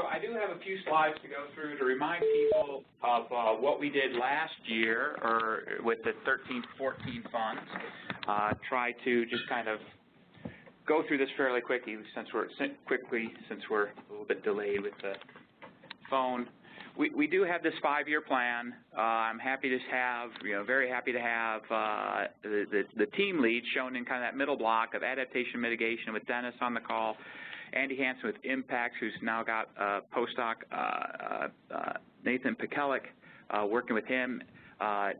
So I do have a few slides to go through to remind people of what we did last year, or with the 13-14 funds. Try to just kind of go through this fairly quickly since we're a little bit delayed with the phone. We do have this 5-year plan. I'm happy to have, very happy to have the team lead shown in kind of that middle block of adaptation mitigation with Dennis on the call, Andy Hansen with Impacts, who's now got postdoc Nathan Pekelik working with him.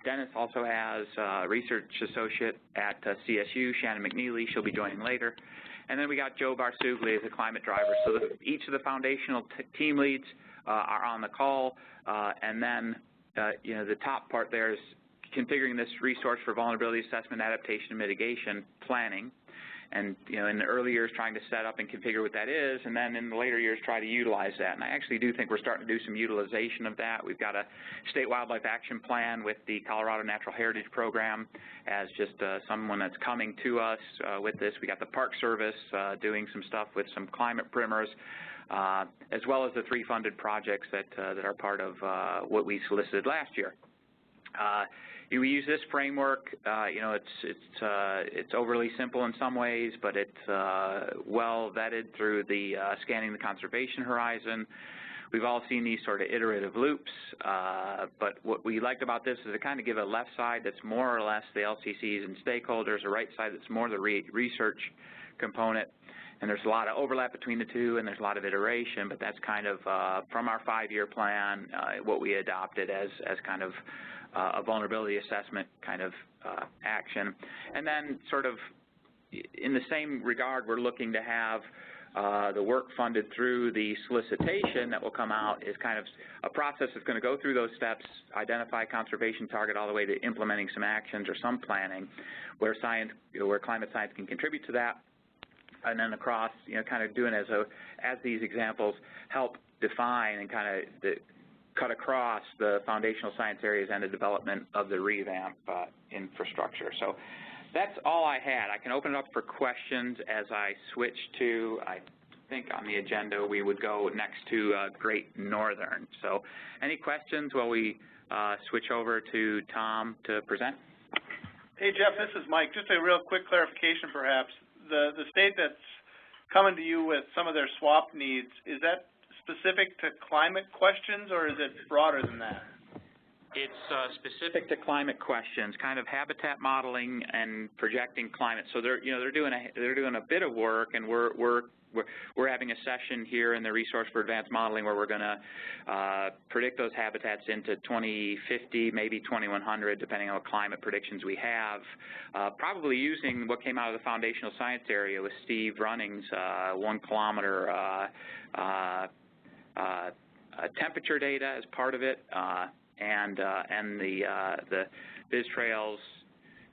Dennis also has research associate at CSU, Shannon McNeely. She'll be joining later. And then we got Joe Barsugli as a climate driver. So each of the foundational team leads are on the call, and then the top part there is configuring this resource for vulnerability assessment, adaptation, and mitigation planning. And in the early years, trying to set up and configure what that is, and then in the later years, try to utilize that. And I actually do think we're starting to do some utilization of that. We've got a state wildlife action plan with the Colorado Natural Heritage Program as just someone that's coming to us with this. We got the Park Service doing some stuff with some climate primers, as well as the 3 funded projects that are part of what we solicited last year. We use this framework. It's overly simple in some ways, but it's well vetted through the scanning the conservation horizon. We've all seen these sort of iterative loops, but what we liked about this is to kind of give a left side that's more or less the LCCs and stakeholders, a right side that's more the research component. And there's a lot of overlap between the two, and there's a lot of iteration, but that's kind of from our 5-year plan what we adopted as kind of a vulnerability assessment kind of action. And then sort of in the same regard, we're looking to have the work funded through the solicitation that will come out is kind of a process that's going to go through those steps, identify conservation target all the way to implementing some actions or some planning where climate science can contribute to that. And then across, kind of doing as these examples help define and kind of cut across the foundational science areas and the development of the revamp infrastructure. So that's all I had. I can open it up for questions as I switch to, I think on the agenda we would go next to Great Northern. So any questions while we switch over to Tom to present? Hey Jeff, this is Mike. Just a real quick clarification perhaps. The state that's coming to you with some of their swap needs, is that specific to climate questions, or is it broader than that? It's specific to climate questions, kind of habitat modeling and projecting climate. So they're doing a bit of work, and we're having a session here in the Resource for Advanced Modeling where we're going to predict those habitats into 2050, maybe 2100, depending on what climate predictions we have. Probably using what came out of the foundational science area with Steve Running's 1 kilometer temperature data as part of it, and the BizTrails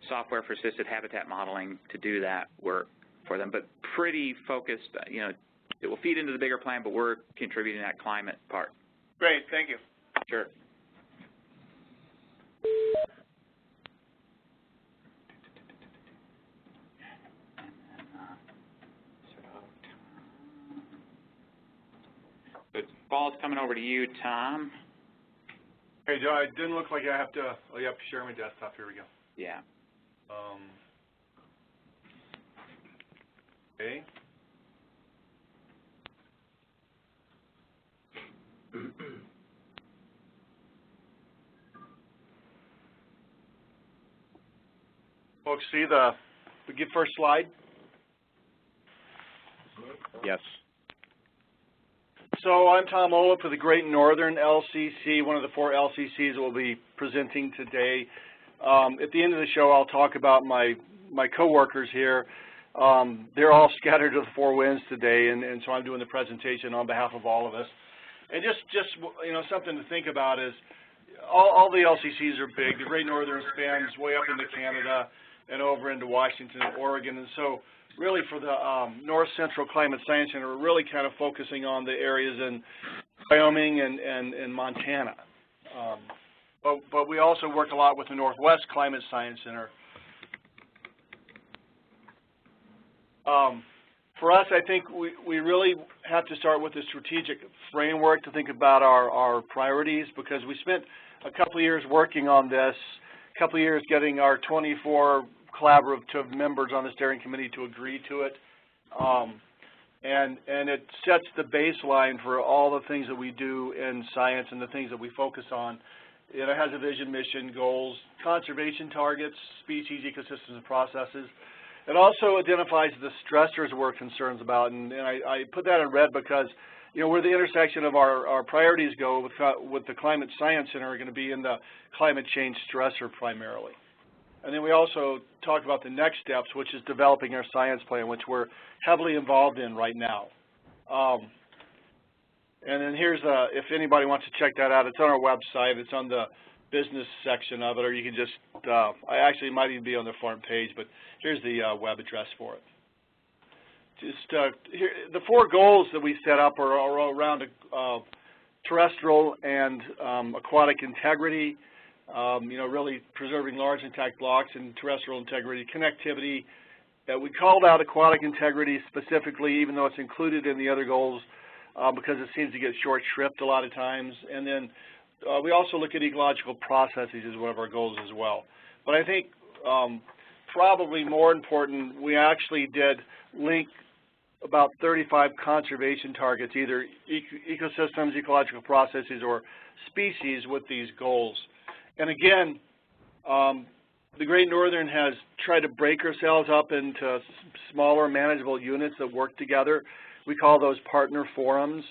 software for assisted habitat modeling to do that work for them. But pretty focused, it will feed into the bigger plan, but we're contributing that climate part. Great, thank you. Sure. The ball's coming over to you, Tom. Hey, Joe, it didn't look like I have to, oh, you have to share my desktop. Here we go. Yeah. Okay. Folks, see the first slide? Yes. So I'm Tom Olaf for the Great Northern LCC, one of the 4 LCCs that will be presenting today. At the end of the show, I'll talk about my coworkers here. They're all scattered to the 4 winds today, and so I'm doing the presentation on behalf of all of us. And just something to think about is all the LCCs are big. The Great Northern spans way up into Canada and over into Washington and Oregon, and so really for the North Central Climate Science Center, we're really kind of focusing on the areas in Wyoming and Montana. But we also work a lot with the Northwest Climate Science Center. for us, I think we really have to start with a strategic framework to think about our priorities, because we spent a couple of years working on this, a couple of years getting our 24 collaborative members on the steering committee to agree to it. And it sets the baseline for all the things that we do in science and the things that we focus on. It has a vision, mission, goals, conservation targets, species, ecosystems, and processes. It also identifies the stressors we're concerned about, and I put that in red because, you know, where the intersection of our priorities go with the Climate Science Center are going to be in the climate change stressor primarily. And then we also talk about the next steps, which is developing our science plan, which we're heavily involved in right now. And then here's, if anybody wants to check that out, it's on our website. It's on the business section of it, or you can just, I actually might even be on the front page, but here's the web address for it. Just here, the 4 goals that we set up are around terrestrial and aquatic integrity, you know, really preserving large intact blocks and terrestrial integrity, connectivity. We called out aquatic integrity specifically, even though it's included in the other goals, because it seems to get short shrift a lot of times. And then we also look at ecological processes as one of our goals as well. But I think probably more important, we actually did link about 35 conservation targets, either ecosystems, ecological processes, or species with these goals. And again, the Great Northern has tried to break ourselves up into smaller manageable units that work together. We call those partner forums.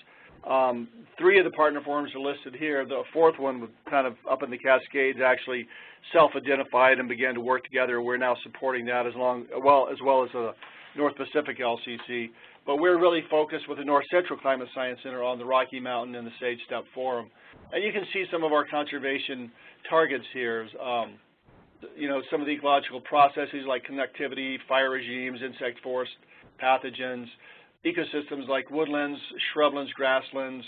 3 of the partner forums are listed here. The 4th one, kind of up in the Cascades, actually self-identified and began to work together. We're now supporting that as well as the North Pacific LCC. But we're really focused with the North Central Climate Science Center on the Rocky Mountain and the Sage Steppe Forum. And you can see some of our conservation targets here. You know, some of the ecological processes like connectivity, fire regimes, insect forest pathogens, ecosystems like woodlands, shrublands, grasslands,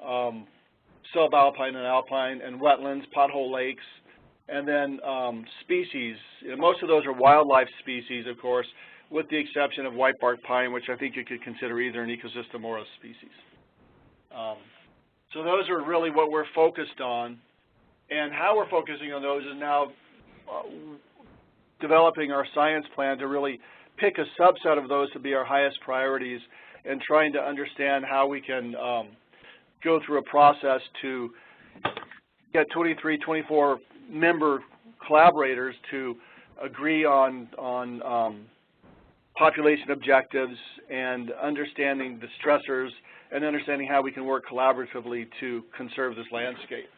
subalpine and alpine, and wetlands, pothole lakes, and then species. You know, most of those are wildlife species, of course, with the exception of whitebark pine, which I think you could consider either an ecosystem or a species. So those are really what we're focused on, and how we're focusing on those is now developing our science plan to really pick a subset of those to be our highest priorities, and trying to understand how we can go through a process to get 23, 24 member collaborators to agree on population objectives and understanding the stressors and understanding how we can work collaboratively to conserve this landscape.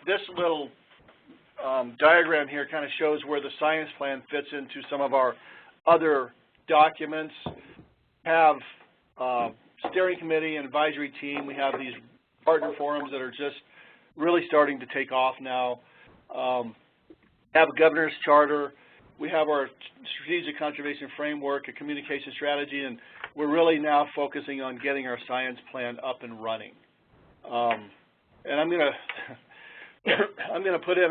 This little diagram here kind of shows where the science plan fits into some of our other documents. Have steering committee and advisory team. We have these partner forums that are just really starting to take off now. Have a governor's charter. We have our strategic conservation framework, a communication strategy, and we're really now focusing on getting our science plan up and running. And I'm gonna put in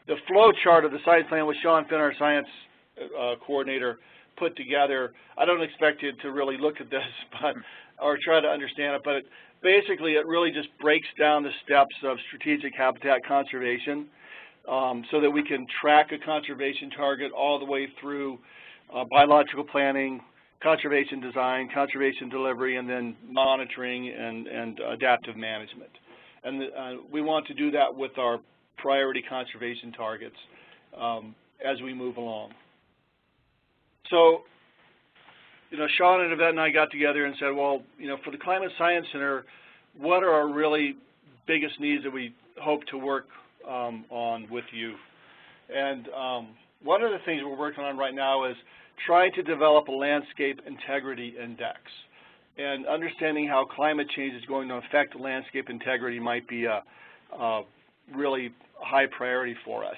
the flow chart of the science plan with Sean Finn, our science coordinator, put together. I don't expect you to really look at this, or try to understand it, but basically it really just breaks down the steps of strategic habitat conservation, so that we can track a conservation target all the way through biological planning, conservation design, conservation delivery, and then monitoring and adaptive management. And we want to do that with our priority conservation targets as we move along. So, you know, Sean and Yvette and I got together and said, well, you know, for the Climate Science Center, what are our really biggest needs that we hope to work on with you? And one of the things we're working on right now is trying to develop a landscape integrity index. And understanding how climate change is going to affect landscape integrity might be a really high priority for us.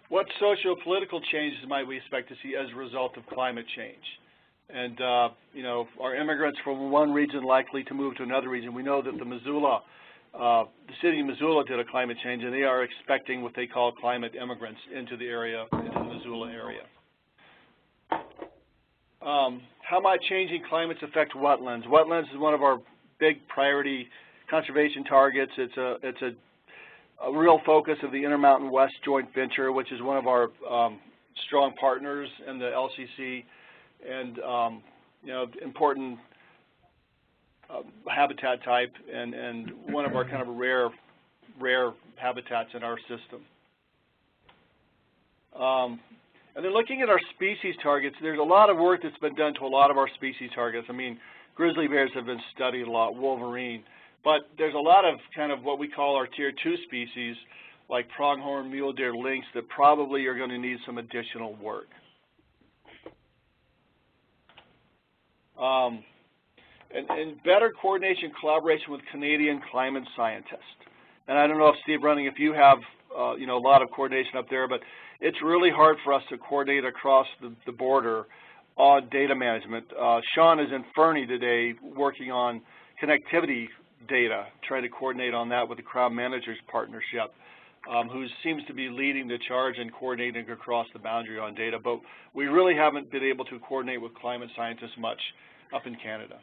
What socio-political changes might we expect to see as a result of climate change? And, you know, are immigrants from one region likely to move to another region? We know that the city of Missoula did a climate change, and they are expecting what they call climate immigrants into the area, into the Missoula area. How might changing climates affect wetlands? Wetlands is one of our big priority conservation targets. It's a real focus of the Intermountain West joint venture, which is one of our strong partners in the LCC, and you know, important habitat type, and one of our kind of rare habitats in our system. And then looking at our species targets, there's a lot of work that's been done to a lot of our species targets. I mean, grizzly bears have been studied a lot, wolverine, but there's a lot of kind of what we call our tier 2 species, like pronghorn, mule deer, lynx, that probably are going to need some additional work. And better coordination, collaboration with Canadian climate scientists. And I don't know if Steve Running, if you have you know, a lot of coordination up there, but it's really hard for us to coordinate across the border on data management. Sean is in Fernie today working on connectivity data, trying to coordinate on that with the Crown Managers Partnership, who seems to be leading the charge in coordinating across the boundary on data. But we really haven't been able to coordinate with climate scientists much up in Canada.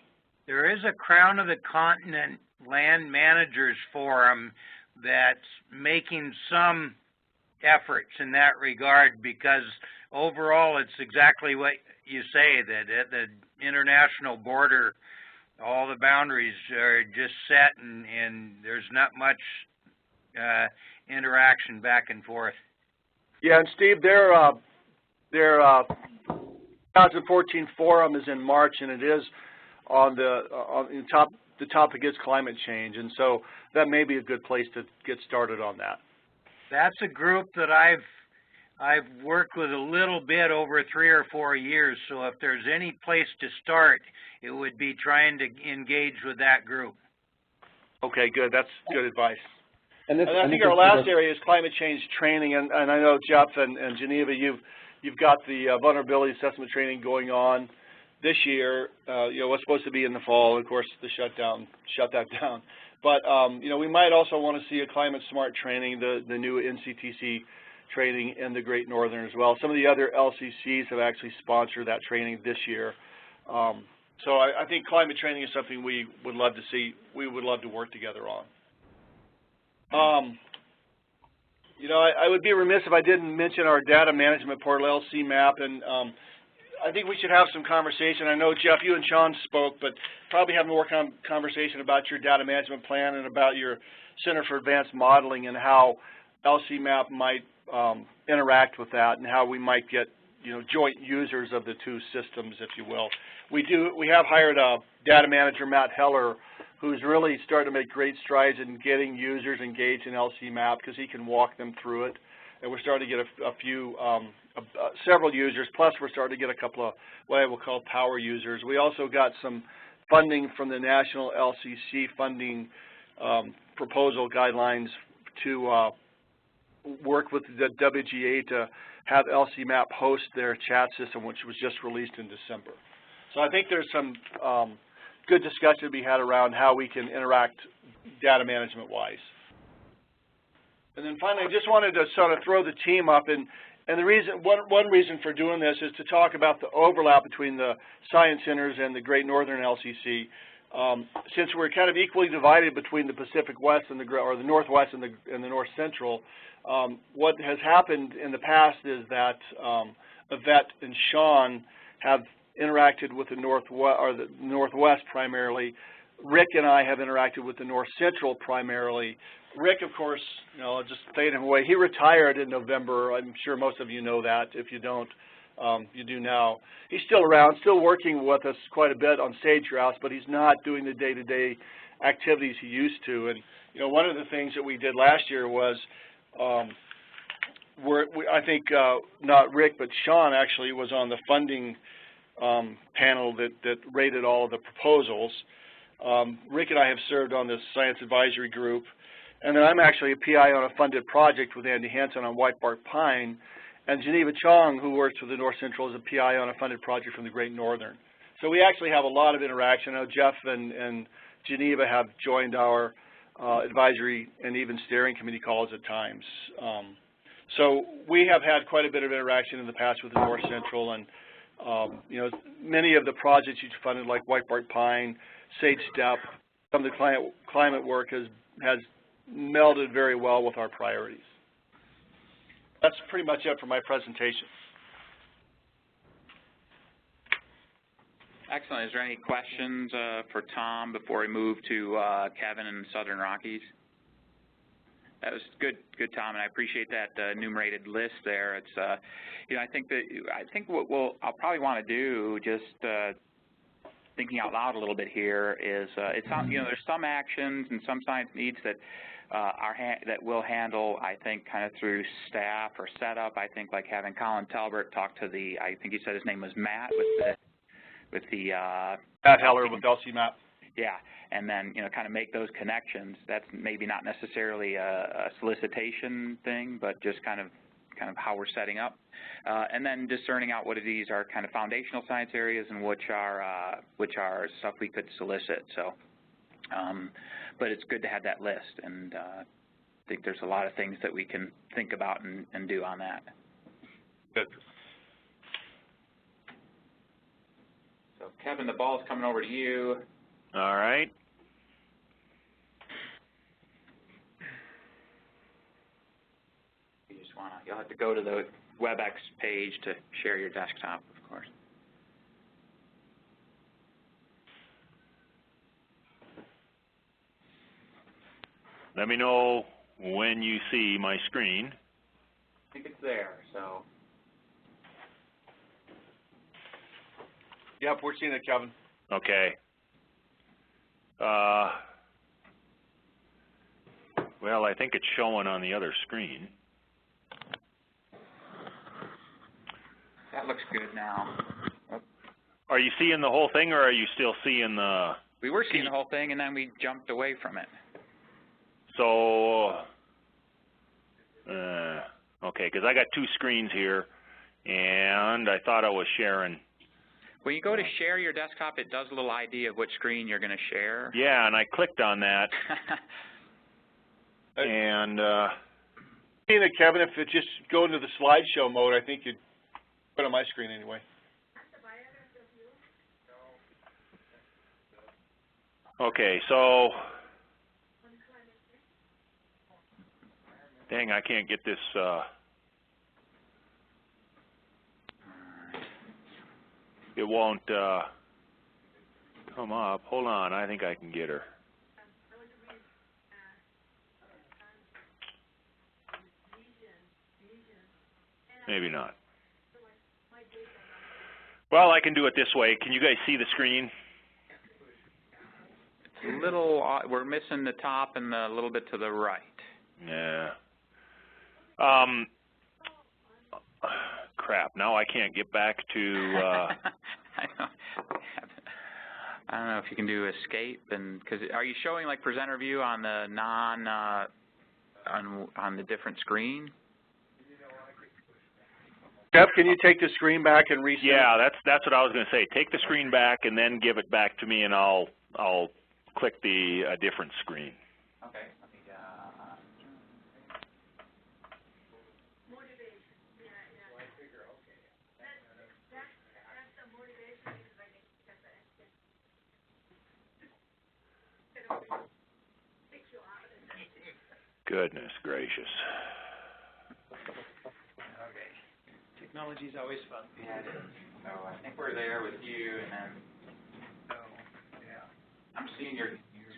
There is a Crown of the Continent Land Managers Forum that's making some efforts in that regard, because overall it's exactly what you say, that at the international border all the boundaries are just set, and there's not much interaction back and forth. Yeah, and Steve, their 2014 forum is in March, and it is on the topic is climate change, and so that may be a good place to get started on that. That's a group that I've worked with a little bit over 3 or 4 years, so if there's any place to start, it would be trying to engage with that group. Okay, good. That's good advice. And I think our last area is climate change training, and I know Jeff and Geneva, you've got the vulnerability assessment training going on this year. You know, what's supposed to be in the fall, of course, the shut that down. But you know, we might also want to see a climate smart training, the new NCTC training in the Great Northern as well. Some of the other LCCs have actually sponsored that training this year. So I think climate training is something we would love to see. We would love to work together on. You know, I would be remiss if I didn't mention our data management portal, LCMAP, and I think we should have some conversation. I know, Jeff, you and Sean spoke, but probably have more conversation about your data management plan and about your Center for Advanced Modeling and how LCMAP might interact with that, and how we might get, you know, joint users of the two systems, if you will. We have hired a data manager, Matt Heller, who's really starting to make great strides in getting users engaged in LCMAP because he can walk them through it. And we're starting to get several users, plus we're starting to get a couple of what I will call power users. We also got some funding from the National LCC funding proposal guidelines to work with the WGA to have LCMAP host their chat system, which was just released in December. So I think there's some good discussion to be had around how we can interact data management-wise. And then finally, I just wanted to sort of throw the team up, and the reason, one reason for doing this is to talk about the overlap between the science centers and the Great Northern LCC. Since we're kind of equally divided between the Pacific West and the Northwest and the North Central, what has happened in the past is that Yvette and Sean have interacted with the Northwest primarily. Rick and I have interacted with the North Central primarily. Rick, of course, you know, I'll just fade him away. He retired in November. I'm sure most of you know that. If you don't, you do now. He's still around, still working with us quite a bit on sage grouse, but he's not doing the day-to-day activities he used to. And you know, one of the things that we did last year was, I think not Rick, but Sean actually was on the funding panel that rated all of the proposals. Rick and I have served on this science advisory group, and then I'm actually a PI on a funded project with Andy Hansen on white bark pine, and Geneva Chong, who works for the North Central, is a PI on a funded project from the Great Northern. So we actually have a lot of interaction. I know Jeff and Geneva have joined our advisory and even steering committee calls at times. So we have had quite a bit of interaction in the past with the North Central, and You know, many of the projects you funded, like White Bark Pine, Sage Steppe, some of the climate work has melded very well with our priorities. That's pretty much it for my presentation. Excellent. Is there any questions for Tom before we move to Kevin and Southern Rockies? That was good, Tom, and I appreciate that enumerated list there. It's, you know, I think what I'll probably want to do, just thinking out loud a little bit here, is you know, there's some actions and some science needs that that we'll handle, I think, kind of through staff or setup. I think like having Colin Talbert talk to the, I think he said his name was Matt with the Matt Heller with LCMAP. Yeah, and then, you know, kind of make those connections. That's maybe not necessarily a solicitation thing, but just kind of how we're setting up, and then discerning out what of these are kind of foundational science areas and which are stuff we could solicit. So, but it's good to have that list, and I think there's a lot of things that we can think about and do on that. Good. So, Kevin, the ball's coming over to you. All right. You'll have to go to the WebEx page to share your desktop, of course. Let me know when you see my screen. I think it's there, so. Yep, we're seeing it, Kevin. Okay. Well, I think it's showing on the other screen. That looks good now. Oh. Are you seeing the whole thing, or are you still seeing the... We were seeing the whole thing, and then we jumped away from it. So, okay, because I got two screens here, and I thought I was sharing. When you go to share your desktop, it does a little ID of which screen you're going to share. Yeah, and I clicked on that. And Seeing it, Kevin, if it just go into the slideshow mode, I think you'd put it on my screen anyway. okay, so dang, I can't get this. It won't come up. Hold on, I think I can get her. Maybe not. Well, I can do it this way. Can you guys see the screen? It's a little, we're missing the top and a little bit to the right. Yeah. Crap, now I can't get back to... I don't know if you can do escape, and because are you showing like presenter view on the on the different screen? Jeff, can you take the screen back and reset? Yeah, that's what I was going to say. Take the screen back and then give it back to me, and I'll click the different screen. Okay. Goodness gracious. Okay. Technology's always fun. Yeah, it is. So I think we're there with you, and then. So yeah. I'm seeing your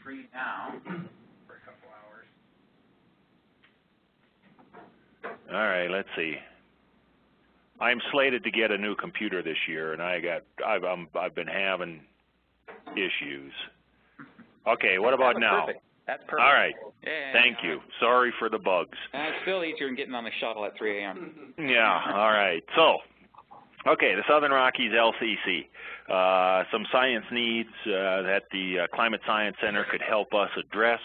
screen now for a couple hours. All right, let's see. I'm slated to get a new computer this year, and I've been having issues. Okay, what about now? Perfect. That's perfect. All right. Yeah, Thank you. Sorry for the bugs. It's still easier than getting on the shuttle at 3 a.m. Yeah, all right. So, okay, the Southern Rockies LCC. Some science needs that the Climate Science Center could help us address.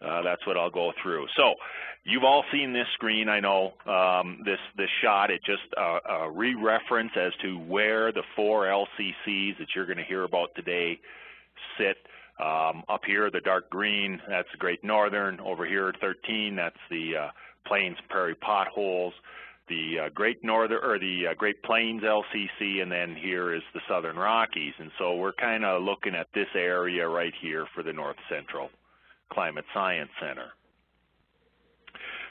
That's what I'll go through. So, you've all seen this screen, I know, this shot. It's just a re-reference as to where the 4 LCCs that you're going to hear about today sit. Up here, the dark green, that's the Great Northern. Over here, 13, that's the Plains Prairie Potholes. the Great Northern, or the Great Plains LCC, and then here is the Southern Rockies. And so we're kind of looking at this area right here for the North Central Climate Science Center.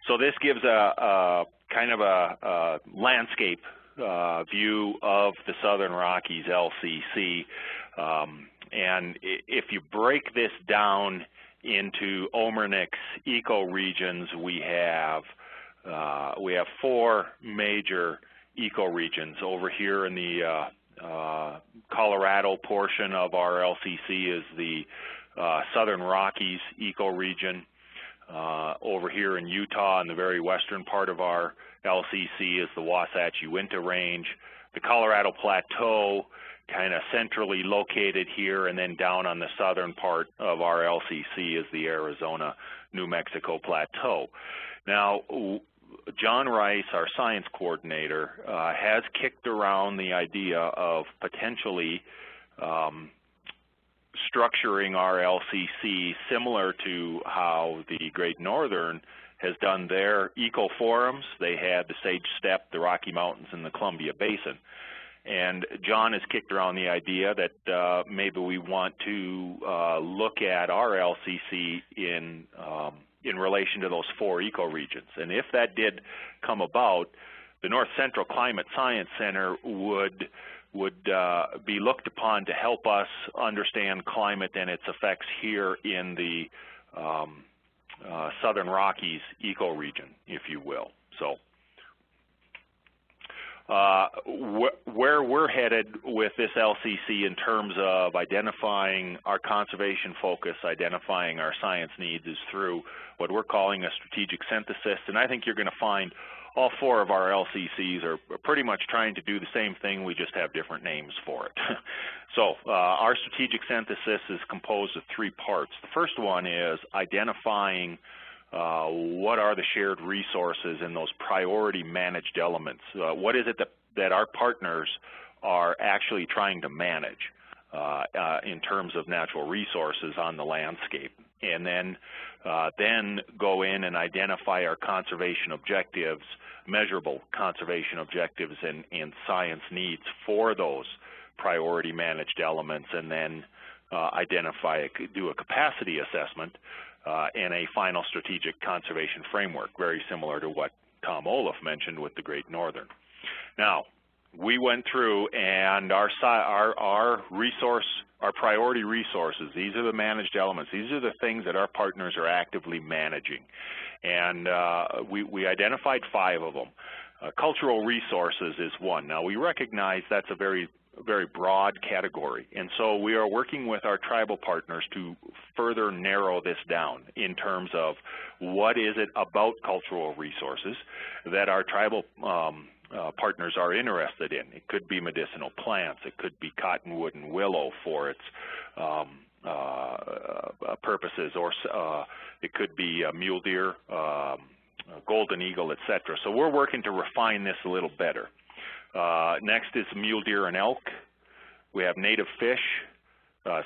So this gives a kind of a landscape view of the Southern Rockies LCC. And if you break this down into Omernik's ecoregions, we have 4 major ecoregions. Over here in the Colorado portion of our LCC is the Southern Rockies ecoregion. Over here in Utah, in the very western part of our LCC, is the Wasatch-Uinta Range. The Colorado Plateau, kind of centrally located here, and then down on the southern part of our LCC is the Arizona-New Mexico Plateau. Now, John Rice, our science coordinator, has kicked around the idea of potentially structuring our LCC similar to how the Great Northern has done their eco-forums. They had the Sage Steppe, the Rocky Mountains, and the Columbia Basin. And John has kicked around the idea that maybe we want to look at our LCC in relation to those 4 ecoregions. And if that did come about, the North Central Climate Science Center would be looked upon to help us understand climate and its effects here in the Southern Rockies ecoregion, if you will. So where we're headed with this LCC in terms of identifying our conservation focus, identifying our science needs, is through what we're calling a strategic synthesis. And I think you're going to find all 4 of our LCCs are pretty much trying to do the same thing, we just have different names for it. So our strategic synthesis is composed of 3 parts. The first one is identifying what are the shared resources in those priority managed elements. What is it that our partners are actually trying to manage in terms of natural resources on the landscape? And then go in and identify our conservation objectives, measurable conservation objectives and science needs for those priority managed elements, and then do a capacity assessment and a final strategic conservation framework, very similar to what Tom Olaf mentioned with the Great Northern. Now, we went through, and our priority resources, these are the managed elements. These are the things that our partners are actively managing. And we identified 5 of them. Cultural resources is one. Now, we recognize that's a very broad category, and so we are working with our tribal partners to further narrow this down in terms of what is it about cultural resources that our tribal partners are interested in. It could be medicinal plants, it could be cottonwood and willow for its purposes, or it could be mule deer, golden eagle, etc. So we're working to refine this a little better. Next is mule deer and elk. We have native fish,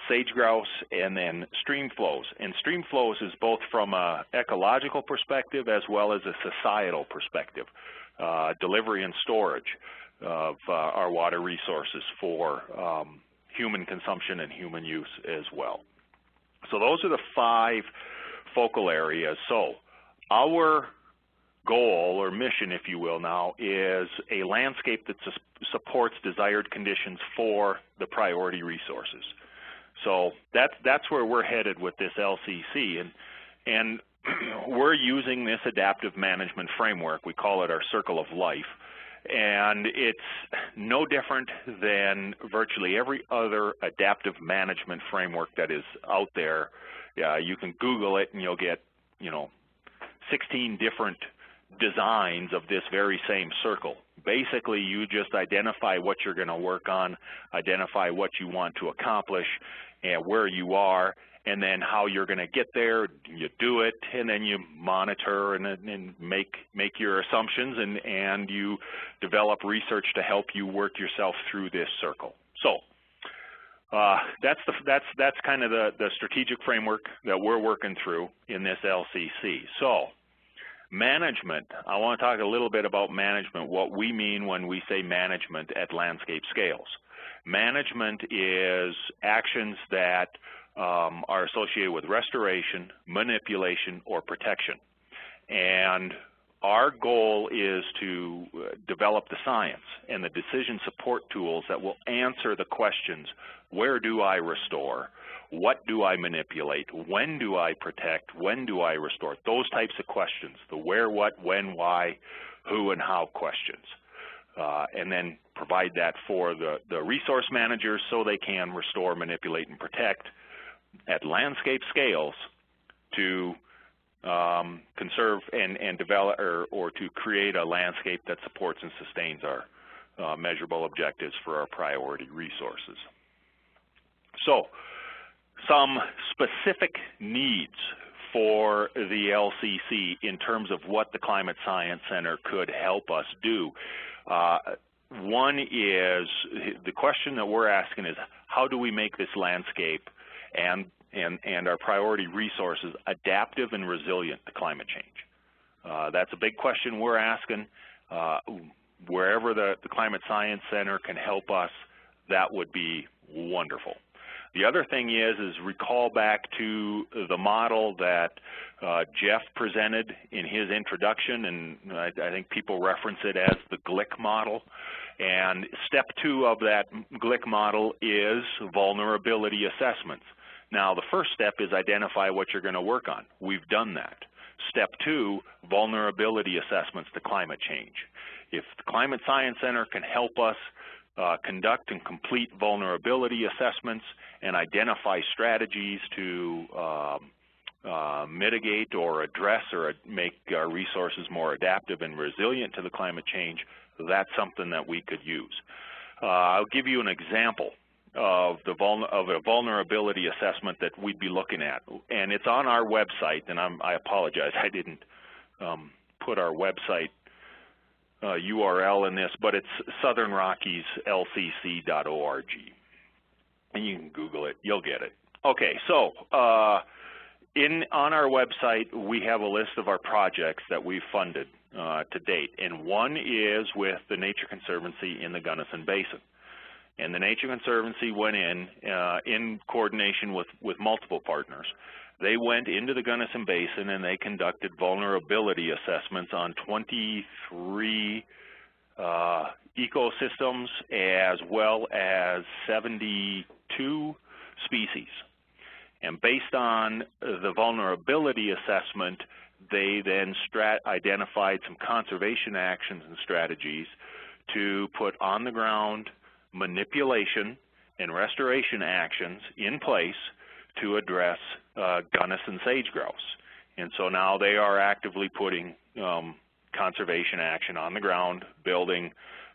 sage grouse, and then stream flows. And stream flows is both from an ecological perspective as well as a societal perspective. Delivery and storage of our water resources for human consumption and human use as well. So those are the 5 focal areas. So our goal or mission, if you will, now is a landscape that supports desired conditions for the priority resources. So that's where we're headed with this LCC, and we're using this adaptive management framework. We call it our circle of life, and it's no different than virtually every other adaptive management framework that is out there. You can Google it and you'll get 16 different designs of this very same circle. Basically, you just identify what you're going to work on, identify what you want to accomplish, and where you are, and then how you're going to get there. You do it, and then you monitor and make your assumptions, and you develop research to help you work yourself through this circle. So that's kind of the strategic framework that we're working through in this LCC. So Management, I want to talk a little bit about management, what we mean when we say management at landscape scales. Management is actions that are associated with restoration, manipulation, or protection. And our goal is to develop the science and the decision support tools that will answer the questions, where do I restore? What do I manipulate? When do I protect? When do I restore? Those types of questions, the where, what, when, why, who, and how questions. And then provide that for the resource managers so they can restore, manipulate, and protect at landscape scales to conserve and develop or to create a landscape that supports and sustains our measurable objectives for our priority resources. So, some specific needs for the LCC in terms of what the Climate Science Center could help us do. One is, the question that we're asking is, how do we make this landscape and our priority resources adaptive and resilient to climate change? That's a big question we're asking. Wherever the Climate Science Center can help us, that would be wonderful. The other thing is recall back to the model that Jeff presented in his introduction, and I think people reference it as the GLIC model. And step 2 of that GLIC model is vulnerability assessments. Now, the first step is identify what you're going to work on. We've done that. Step 2, vulnerability assessments to climate change. If the Climate Science Center can help us conduct and complete vulnerability assessments and identify strategies to mitigate or address or make our resources more adaptive and resilient to the climate change, that's something that we could use. I'll give you an example of a vulnerability assessment that we'd be looking at, and it's on our website, and I apologize, I didn't put our website URL in this, but it's southernrockieslcc.org, and you can Google it, you'll get it. Okay, so on our website we have a list of our projects that we've funded to date, and one is with the Nature Conservancy in the Gunnison Basin. And the Nature Conservancy went in coordination with multiple partners. They went into the Gunnison Basin and they conducted vulnerability assessments on 23 ecosystems as well as 72 species. And based on the vulnerability assessment, they then identified some conservation actions and strategies to put on the ground manipulation and restoration actions in place to address Gunnison sage grouse. And so now they are actively putting conservation action on the ground, building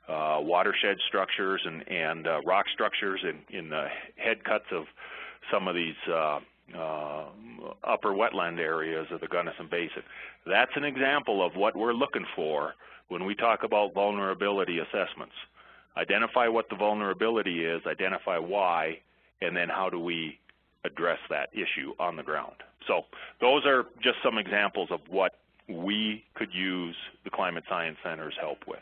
watershed structures and rock structures in the head cuts of some of these upper wetland areas of the Gunnison Basin. That's an example of what we're looking for when we talk about vulnerability assessments. Identify what the vulnerability is, identify why, and then how do we address that issue on the ground. So those are just some examples of what we could use the Climate Science Center's help with.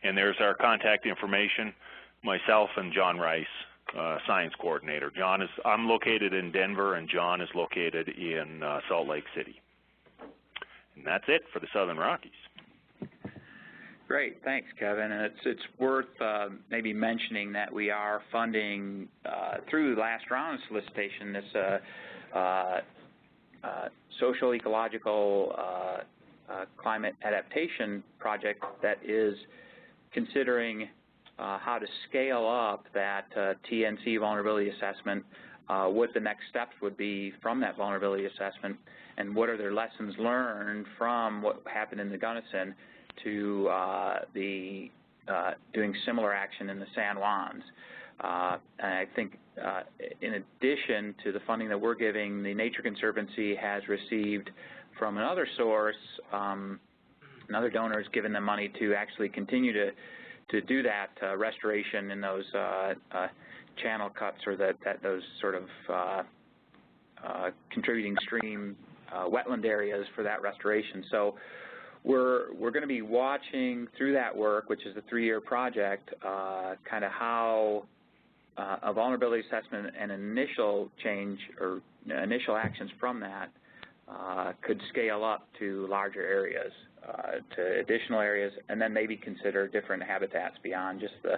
And there's our contact information, myself and John Rice, Science Coordinator. I'm located in Denver, and John is located in Salt Lake City. And that's it for the Southern Rockies. Great, thanks, Kevin. And it's worth maybe mentioning that we are funding through the last round of solicitation this social ecological climate adaptation project that is considering how to scale up that TNC vulnerability assessment, what the next steps would be from that vulnerability assessment, and what are their lessons learned from what happened in the Gunnison to doing similar action in the San Juans. And I think in addition to the funding that we're giving, the Nature Conservancy has received from another source, another donor has given them money to actually continue to do that restoration in those channel cuts or those sort of contributing stream wetland areas for that restoration. So we're going to be watching through that work, which is a 3-year project, kind of how a vulnerability assessment and initial change or initial actions from that could scale up to larger areas, to additional areas, and then maybe consider different habitats beyond just the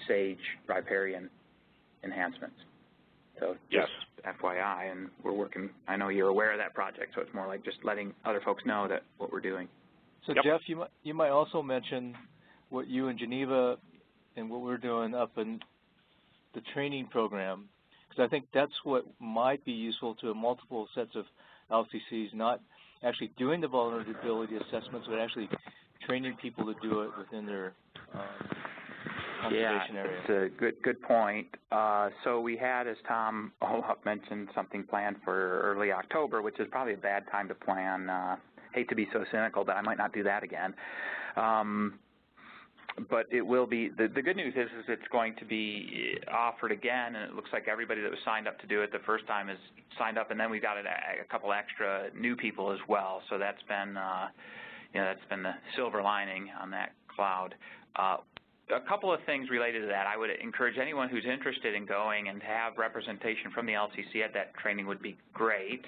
sage riparian enhancements. So just FYI, and we're working, I know you're aware of that project, so it's more like just letting other folks know that what we're doing. So Jeff, you might also mention what you in Geneva and what we're doing up in the training program, because I think that's what might be useful to multiple sets of LCCs, not actually doing the vulnerability assessments, but actually training people to do it within their conservation area. It's a good point. So we had, as Tom Olaf mentioned, something planned for early October, which is probably a bad time to plan. Hate to be so cynical, but I might not do that again. But it will be, the good news is it's going to be offered again, and it looks like everybody that was signed up to do it the first time is signed up, and then we've got a couple extra new people as well. So that's been, that's been the silver lining on that cloud. A couple of things related to that. I would encourage anyone who's interested in going and have representation from the LCC at that training would be great.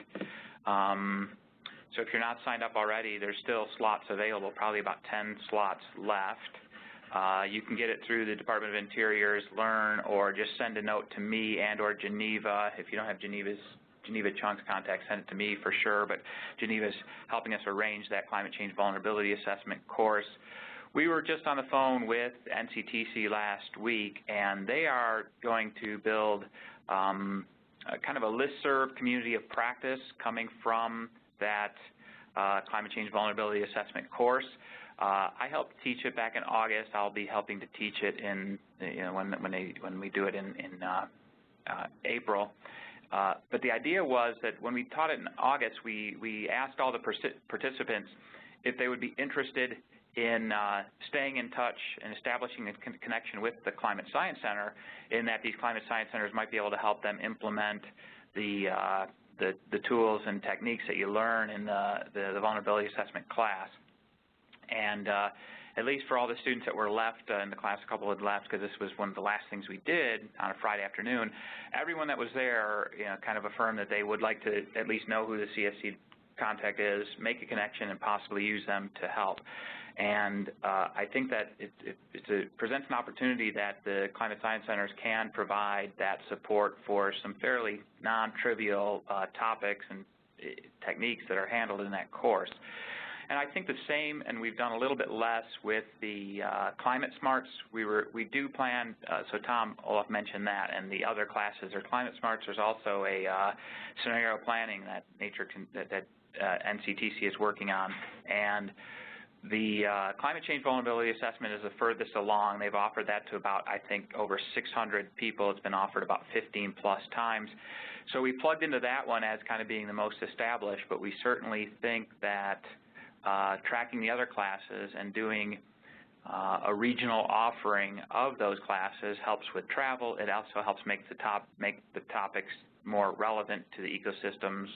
So if you're not signed up already, there's still slots available, probably about 10 slots left. You can get it through the Department of Interior's Learn, or just send a note to me and or Geneva. If you don't have Geneva Chung's contact, send it to me for sure, but Geneva's helping us arrange that climate change vulnerability assessment course. We were just on the phone with NCTC last week, and they are going to build kind of a listserv community of practice coming from that climate change vulnerability assessment course. I helped teach it back in August. I'll be helping to teach it in when we do it in April. But the idea was that when we taught it in August, we asked all the participants if they would be interested in staying in touch and establishing a connection with the Climate Science Center, in that these Climate Science Centers might be able to help them implement the tools and techniques that you learn in the vulnerability assessment class. And at least for all the students that were left in the class, a couple had left because this was one of the last things we did on a Friday afternoon, everyone that was there kind of affirmed that they would like to at least know who the CSC contact is, make a connection, and possibly use them to help. And I think that it presents an opportunity that the Climate Science Centers can provide that support for some fairly non-trivial topics and techniques that are handled in that course. And I think the same, and we've done a little bit less with the Climate Smarts. We do plan, so Tom Olaf mentioned that, and the other classes are Climate Smarts. There's also a scenario planning that NCTC is working on, and the climate change vulnerability assessment is the furthest along. They've offered that to about, I think, over 600 people. It's been offered about 15 plus times. So we plugged into that one as kind of being the most established, but we certainly think that tracking the other classes and doing a regional offering of those classes helps with travel. It also helps make the topics more relevant to the ecosystems,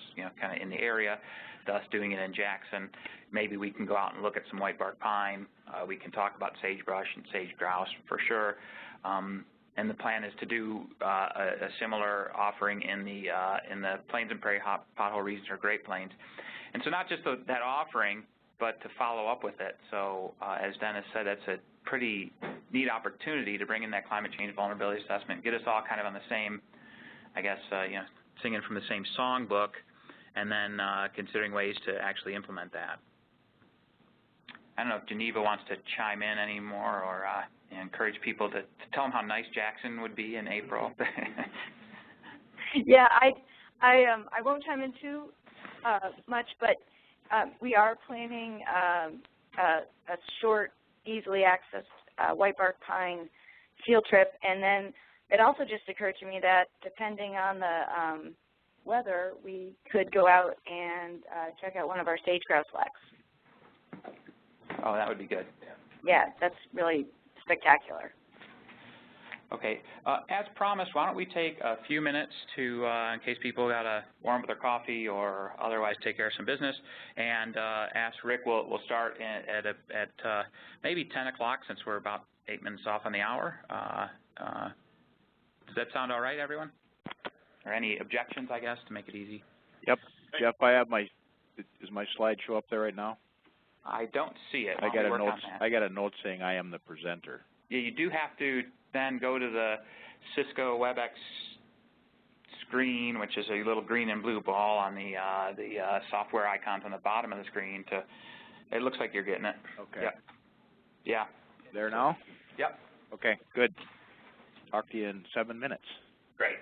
kind of in the area, thus doing it in Jackson. Maybe we can go out and look at some whitebark pine. We can talk about sagebrush and sage grouse for sure. And the plan is to do a similar offering in the Plains and Prairie Pothole Regions or Great Plains. And so not just that offering, but to follow up with it. So as Dennis said, that's a pretty neat opportunity to bring in that climate change vulnerability assessment, get us all kind of on the same, I guess, singing from the same songbook, and then considering ways to actually implement that. I don't know if Geneva wants to chime in anymore, or encourage people to tell them how nice Jackson would be in April. Yeah, I won't chime in too much, but we are planning a short, easily accessed whitebark pine field trip, and then it also just occurred to me that depending on the weather, we could go out and check out one of our sage grouse leks. Oh, that would be good. Yeah, that's really spectacular. Okay. As promised, why don't we take a few minutes to, in case people got to warm up their coffee or otherwise take care of some business, and ask Rick. We'll start at maybe 10 o'clock since we're about 8 minutes off on the hour. Does that sound all right, everyone? Or any objections, I guess, to make it easy? Yep. Jeff, I have my, does my slide show up there right now? I don't see it. I got a note saying I am the presenter. Yeah, you do have to then go to the Cisco WebEx screen, which is a little green and blue ball on the software icons on the bottom of the screen. It looks like you're getting it. Okay. Yep. Yeah. There now? Yep. Okay, good. Talk to you in 7 minutes. Great.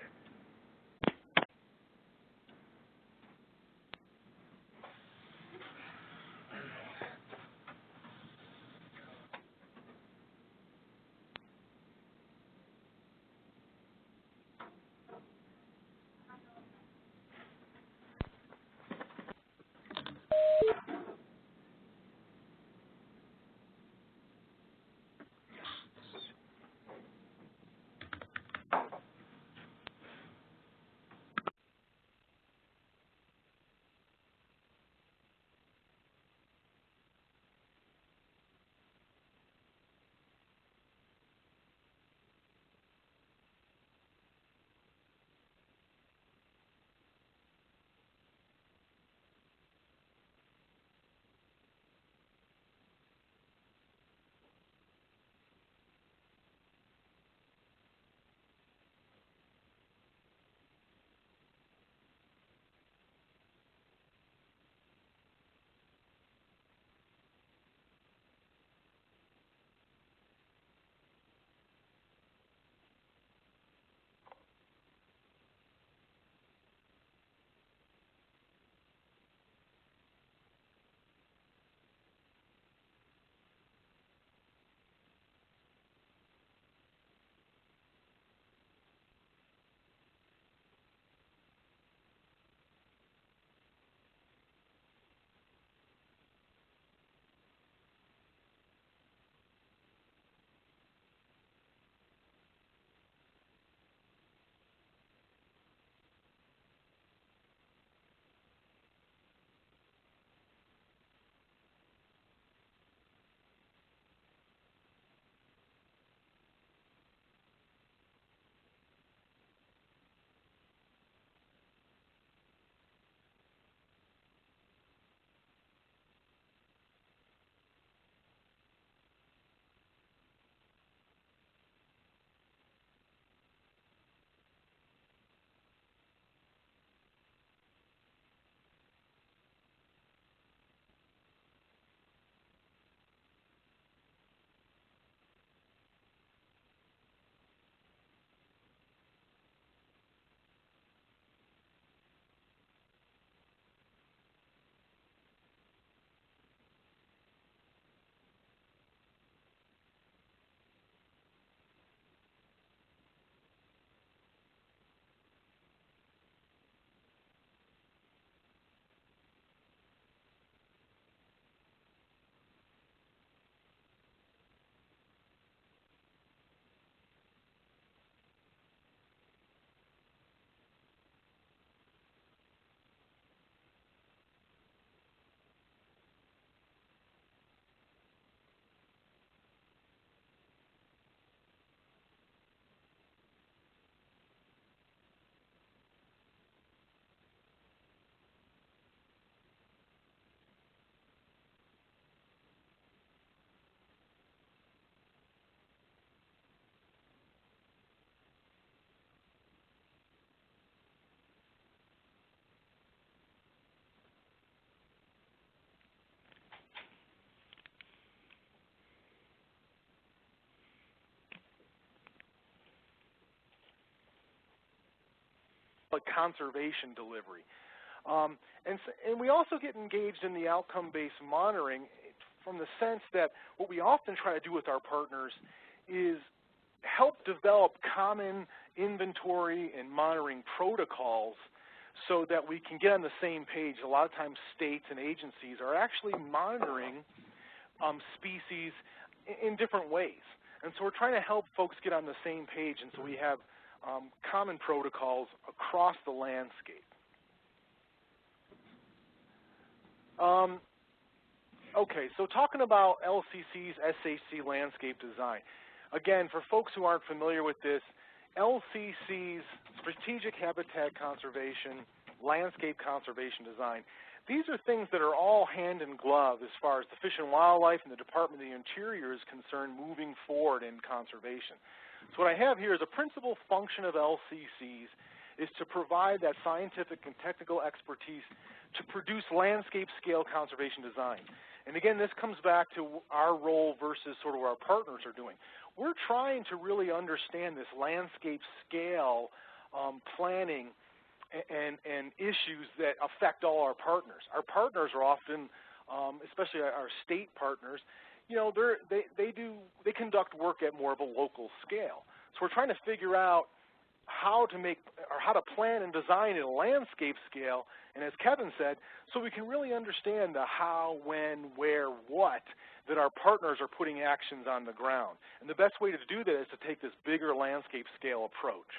Conservation delivery. And we also get engaged in the outcome-based monitoring from the sense that what we often try to do with our partners is help develop common inventory and monitoring protocols so that we can get on the same page. A lot of times states and agencies are actually monitoring species in different ways. And so we're trying to help folks get on the same page, and so we have common protocols across the landscape. Okay, so talking about LCC's SHC landscape design. Again, for folks who aren't familiar with this, LCC's Strategic Habitat Conservation, Landscape Conservation Design, these are things that are all hand in glove as far as the Fish and Wildlife and the Department of the Interior is concerned moving forward in conservation. So what I have here is a principal function of LCCs is to provide that scientific and technical expertise to produce landscape scale conservation design. And again, this comes back to our role versus sort of what our partners are doing. We're trying to really understand this landscape scale planning and issues that affect all our partners. Our partners are often, especially our state partners, you know, they conduct work at more of a local scale. So we're trying to figure out how to plan and design at a landscape scale, and as Kevin said, so we can really understand the how, when, where, what that our partners are putting actions on the ground. And the best way to do that is to take this bigger landscape scale approach.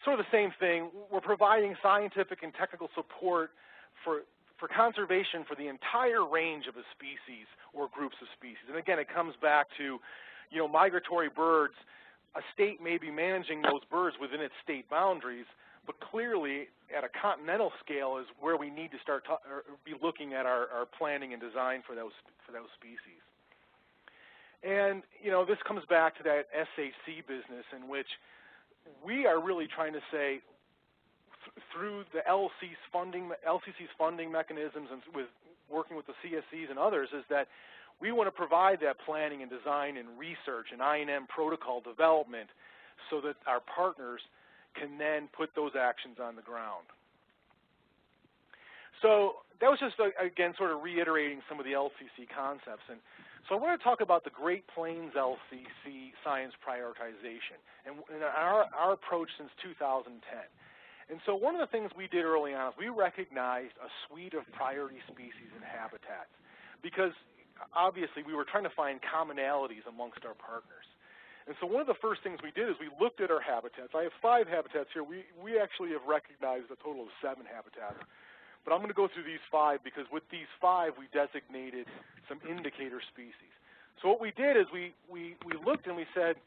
Sort of the same thing, we're providing scientific and technical support for conservation for the entire range of a species or groups of species. And again, it comes back to, you know, migratory birds. A state may be managing those birds within its state boundaries, but clearly at a continental scale is where we need to start be looking at our planning and design for those species. And, you know, this comes back to that SHC business in which we are really trying to say through the LCC's funding mechanisms and with working with the CSCs and others is that we want to provide that planning and design and research and I&M protocol development so that our partners can then put those actions on the ground. So that was just, again, sort of reiterating some of the LCC concepts. And so I want to talk about the Great Plains LCC Science Prioritization and our approach since 2010. And so one of the things we did early on is we recognized a suite of priority species and habitats because obviously we were trying to find commonalities amongst our partners. And so one of the first things we did is we looked at our habitats. I have 5 habitats here. We actually have recognized a total of 7 habitats. But I'm going to go through these 5 because with these 5 we designated some indicator species. So what we did is we looked and we said,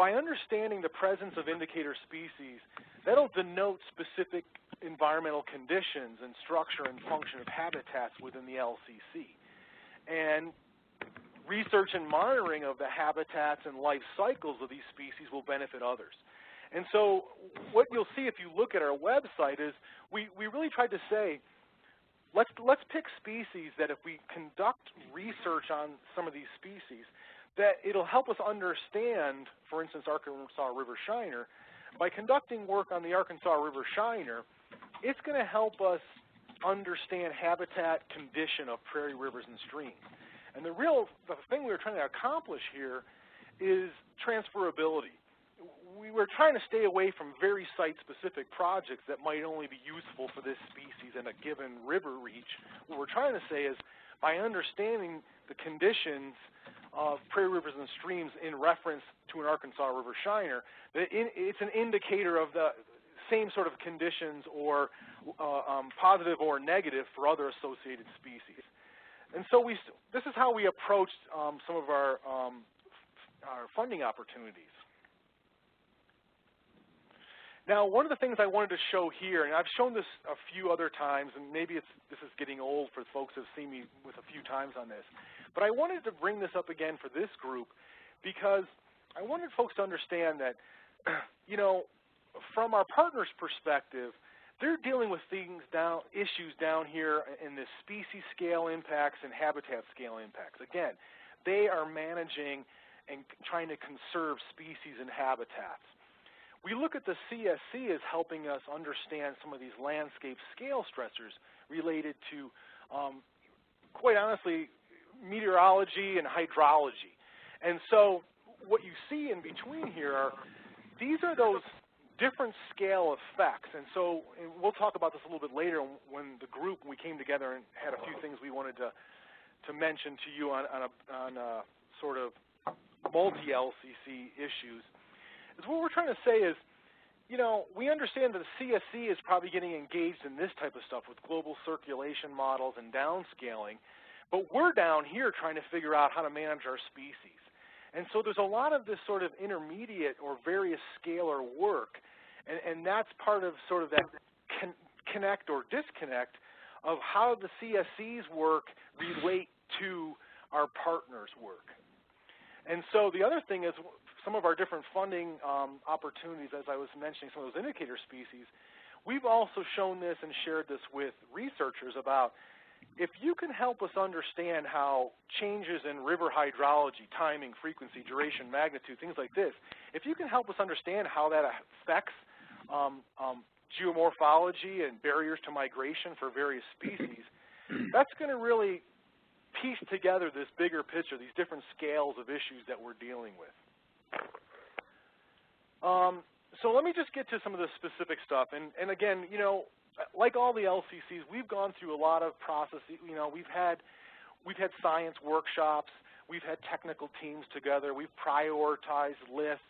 by understanding the presence of indicator species, that'll denote specific environmental conditions and structure and function of habitats within the LCC. And research and monitoring of the habitats and life cycles of these species will benefit others. And so what you'll see if you look at our website is we really tried to say, let's pick species that if we conduct research on some of these species, that it'll help us understand, for instance, Arkansas River Shiner. By conducting work on the Arkansas River Shiner, it's going to help us understand habitat condition of prairie rivers and streams. And the thing we were trying to accomplish here is transferability. We were trying to stay away from very site-specific projects that might only be useful for this species in a given river reach. What we're trying to say is by understanding the conditions of prairie rivers and streams in reference to an Arkansas River Shiner, it's an indicator of the same sort of conditions or positive or negative for other associated species. And so this is how we approached some of our funding opportunities. Now, one of the things I wanted to show here, and I've shown this a few other times, and maybe this is getting old for folks who have seen me with a few times on this, but I wanted to bring this up again for this group because I wanted folks to understand that, you know, from our partners' perspective, they're dealing with issues down here in the species scale impacts and habitat scale impacts. Again, they are managing and trying to conserve species and habitats. We look at the CSC as helping us understand some of these landscape scale stressors related to, quite honestly, meteorology and hydrology. And so what you see in between here these are those different scale effects. And so we'll talk about this a little bit later when we came together and had a few things we wanted to mention to you on a sort of multi-LCC issues is what we're trying to say is, you know, we understand that the CSC is probably getting engaged in this type of stuff with global circulation models and downscaling, but we're down here trying to figure out how to manage our species. And so there's a lot of this sort of intermediate or various scalar work, and that's part of sort of that connect or disconnect of how the CSC's work relate to our partners' work. And so the other thing is some of our different funding opportunities, as I was mentioning, some of those indicator species, we've also shown this and shared this with researchers about if you can help us understand how changes in river hydrology, timing, frequency, duration, magnitude, things like this, if you can help us understand how that affects geomorphology and barriers to migration for various species, that's going to really piece together this bigger picture, these different scales of issues that we're dealing with. So let me just get to some of the specific stuff. And again, you know, like all the LCCs, we've gone through a lot of processes. You know, we've had science workshops, we've had technical teams together, we've prioritized lists,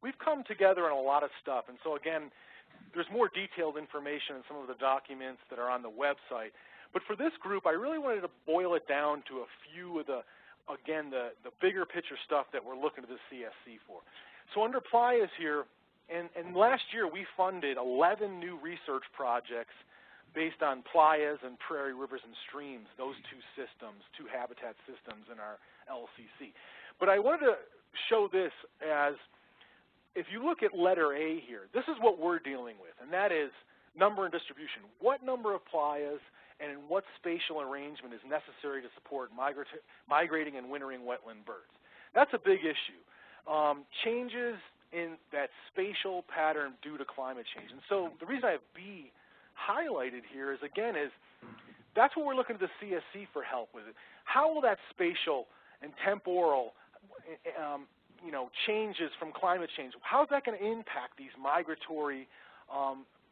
we've come together on a lot of stuff. And so again, there's more detailed information in some of the documents that are on the website. But for this group, I really wanted to boil it down to a few of the bigger picture stuff that we're looking to the CSC for. So under PLIAs here, and last year we funded 11 new research projects based on PLIAs and prairie rivers and streams, those two systems, two habitat systems in our LCC. But I wanted to show this as, if you look at letter A here, this is what we're dealing with, and that is number and distribution. What number of PLIAs and in what spatial arrangement is necessary to support migrating and wintering wetland birds? That's a big issue. Changes in that spatial pattern due to climate change. And so the reason I have B highlighted here is, again, that's what we're looking to the CSC for help with. How will that spatial and temporal changes from climate change, how's that going to impact these migratory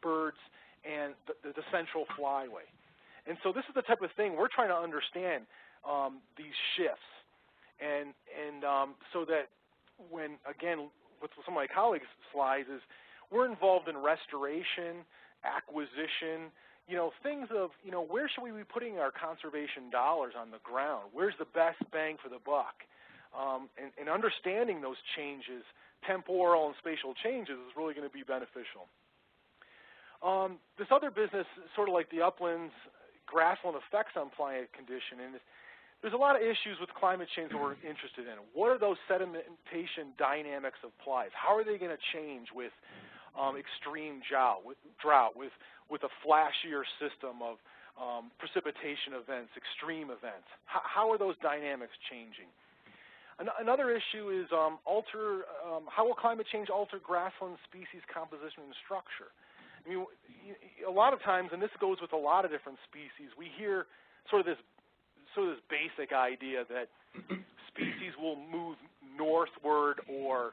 birds and the central flyway? And so this is the type of thing we're trying to understand, these shifts. And so that when, again, with some of my colleagues' slides, is we're involved in restoration, acquisition, things of, where should we be putting our conservation dollars on the ground? Where's the best bang for the buck? And understanding those changes, temporal and spatial changes, is really going to be beneficial. This other business, sort of like the uplands, grassland effects on climate condition, and there's a lot of issues with climate change that we're interested in. What are those sedimentation dynamics of plies? How are they going to change with extreme drought, with a flashier system of precipitation events, extreme events? How are those dynamics changing? Another issue is how will climate change alter grassland species composition and structure? I mean, a lot of times, and this goes with a lot of different species, we hear sort of this basic idea that species will move northward or,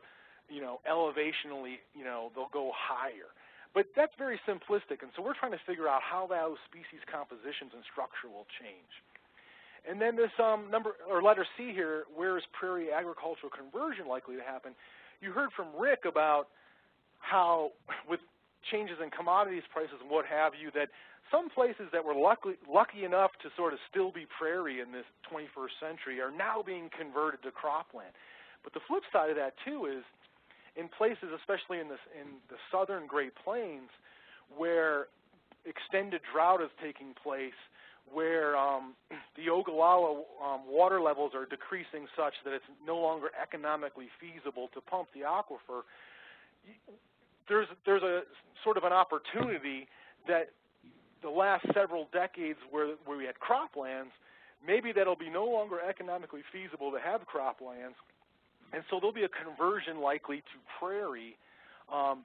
elevationally, they'll go higher. But that's very simplistic, and so we're trying to figure out how those species compositions and structure will change. And then this letter C here, where is prairie agricultural conversion likely to happen? You heard from Rick about how, with changes in commodities prices and what have you, that some places that were lucky enough to sort of still be prairie in this 21st century are now being converted to cropland. But the flip side of that, too, is in places, especially in the southern Great Plains, where extended drought is taking place, where the Ogallala water levels are decreasing such that it's no longer economically feasible to pump the aquifer, there's a sort of an opportunity that the last several decades where we had croplands, maybe that'll be no longer economically feasible to have croplands, and so there'll be a conversion likely to prairie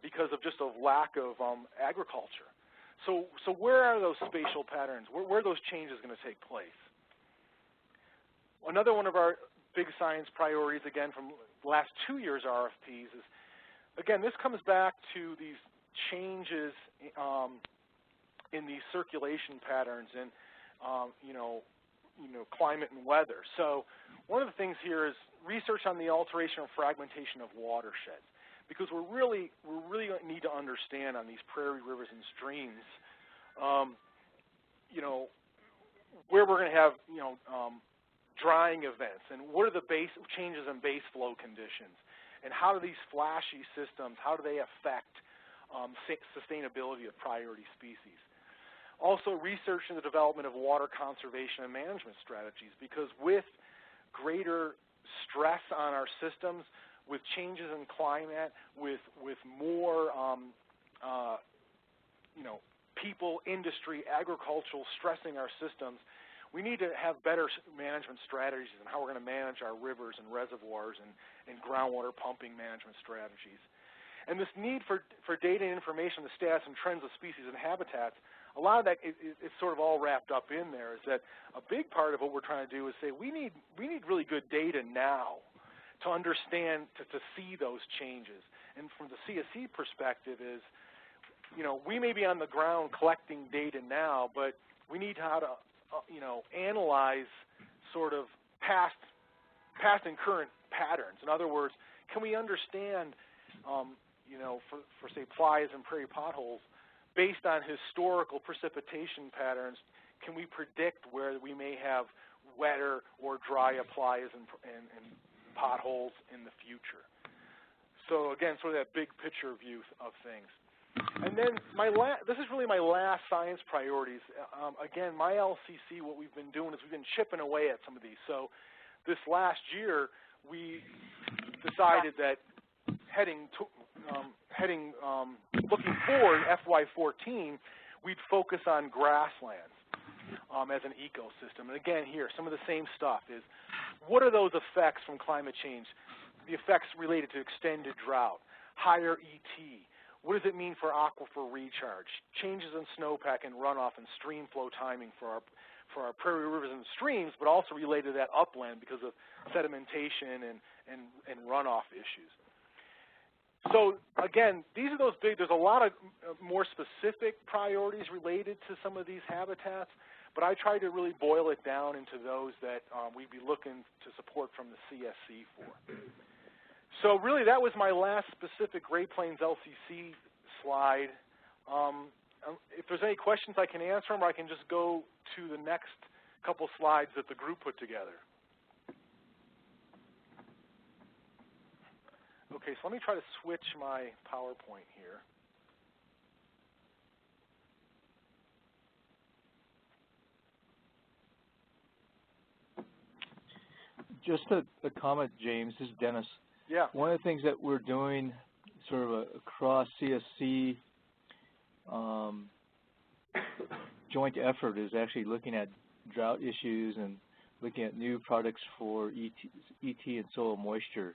because of just a lack of agriculture. So where are those spatial patterns? Where are those changes going to take place? Another one of our big science priorities, again, from the last 2 years' RFPs is, again, this comes back to these changes in these circulation patterns and, climate and weather. So one of the things here is research on the alteration or fragmentation of watersheds, because we really need to understand on these prairie rivers and streams, where we're going to have drying events, and what are the changes in base flow conditions, and how do these flashy systems, how do they affect sustainability of priority species. Also, research in the development of water conservation and management strategies, because with greater stress on our systems, with changes in climate, with more people, industry, agricultural stressing our systems, we need to have better management strategies on how we're going to manage our rivers and reservoirs and groundwater pumping management strategies. And this need for data and information, the status and trends of species and habitats, a lot of that it's sort of all wrapped up in there. Is that a big part of what we're trying to do is say we need really good data now to understand, to see those changes. And from the CSC perspective is, we may be on the ground collecting data now, but we need how to analyze sort of past and current patterns. In other words, can we understand, for say plies and prairie potholes, based on historical precipitation patterns, can we predict where we may have wetter or drier plies and potholes in the future? So again, sort of that big picture view of things. And then this is really my last science priorities. Again, my LCC, what we've been doing is we've been chipping away at some of these. So this last year, we decided that looking forward, FY14, we'd focus on grasslands as an ecosystem. And again, here, some of the same stuff is, what are those effects from climate change? The effects related to extended drought, higher ET. What does it mean for aquifer recharge? Changes in snowpack and runoff and stream flow timing for our prairie rivers and streams, but also related to that upland because of sedimentation and runoff issues. So again, these are those big, there's a lot of more specific priorities related to some of these habitats, but I tried to really boil it down into those that we'd be looking to support from the CSC for. So really that was my last specific Great Plains LCC slide. If there's any questions I can answer them, or I can just go to the next couple slides that the group put together. Okay, so let me try to switch my PowerPoint here. Just a comment, James. This is Dennis. Yeah. One of the things that we're doing sort of across CSC joint effort is actually looking at drought issues and looking at new products for ET and soil moisture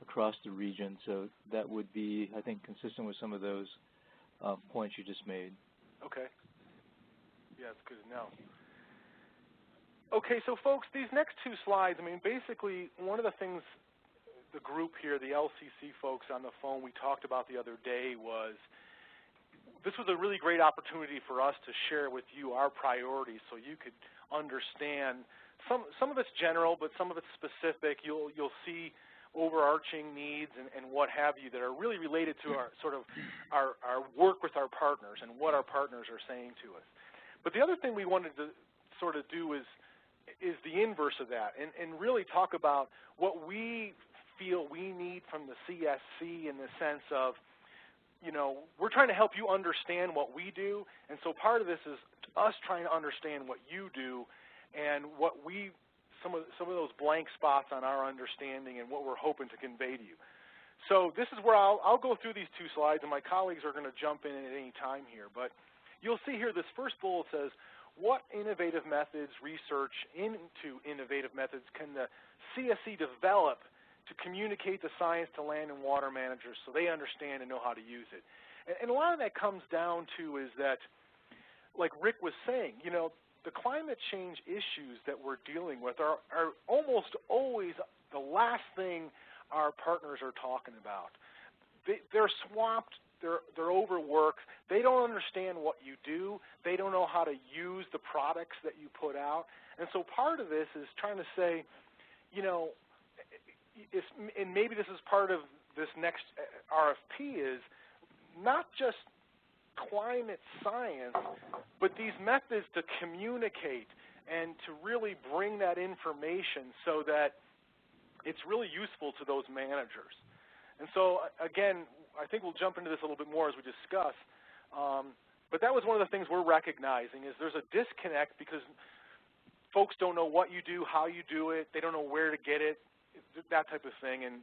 across the region. So that would be, I think, consistent with some of those points you just made. Okay. Yeah, it's good to know. Okay, so folks, these next two slides, I mean, basically one of the things the group here, the LCC folks on the phone we talked about the other day was, this was a really great opportunity for us to share with you our priorities so you could understand. Some of it's general, but some of it's specific. You'll see overarching needs and what have you that are really related to our sort of our work with our partners and what our partners are saying to us. But the other thing we wanted to sort of do is the inverse of that and really talk about what we feel we need from the CSC in the sense of, we're trying to help you understand what we do, and so part of this is us trying to understand what you do and what some of those blank spots on our understanding and what we're hoping to convey to you. So this is where I'll go through these two slides, and my colleagues are going to jump in at any time here. But you'll see here this first bullet says, what innovative methods, research into innovative methods can the CSC develop to communicate the science to land and water managers so they understand and know how to use it? And a lot of that comes down to is that, like Rick was saying, the climate change issues that we're dealing with are almost always the last thing our partners are talking about. They're swamped they're overworked. They don't understand what you do. They don't know how to use the products that you put out. And so part of this is trying to say, you know, and maybe this is part of this next RFP, is not just climate science, but these methods to communicate and to really bring that information so that it's really useful to those managers. And so, again, I think we'll jump into this a little bit more as we discuss, but that was one of the things we're recognizing is there's a disconnect because folks don't know what you do, how you do it, they don't know where to get it, that type of thing, and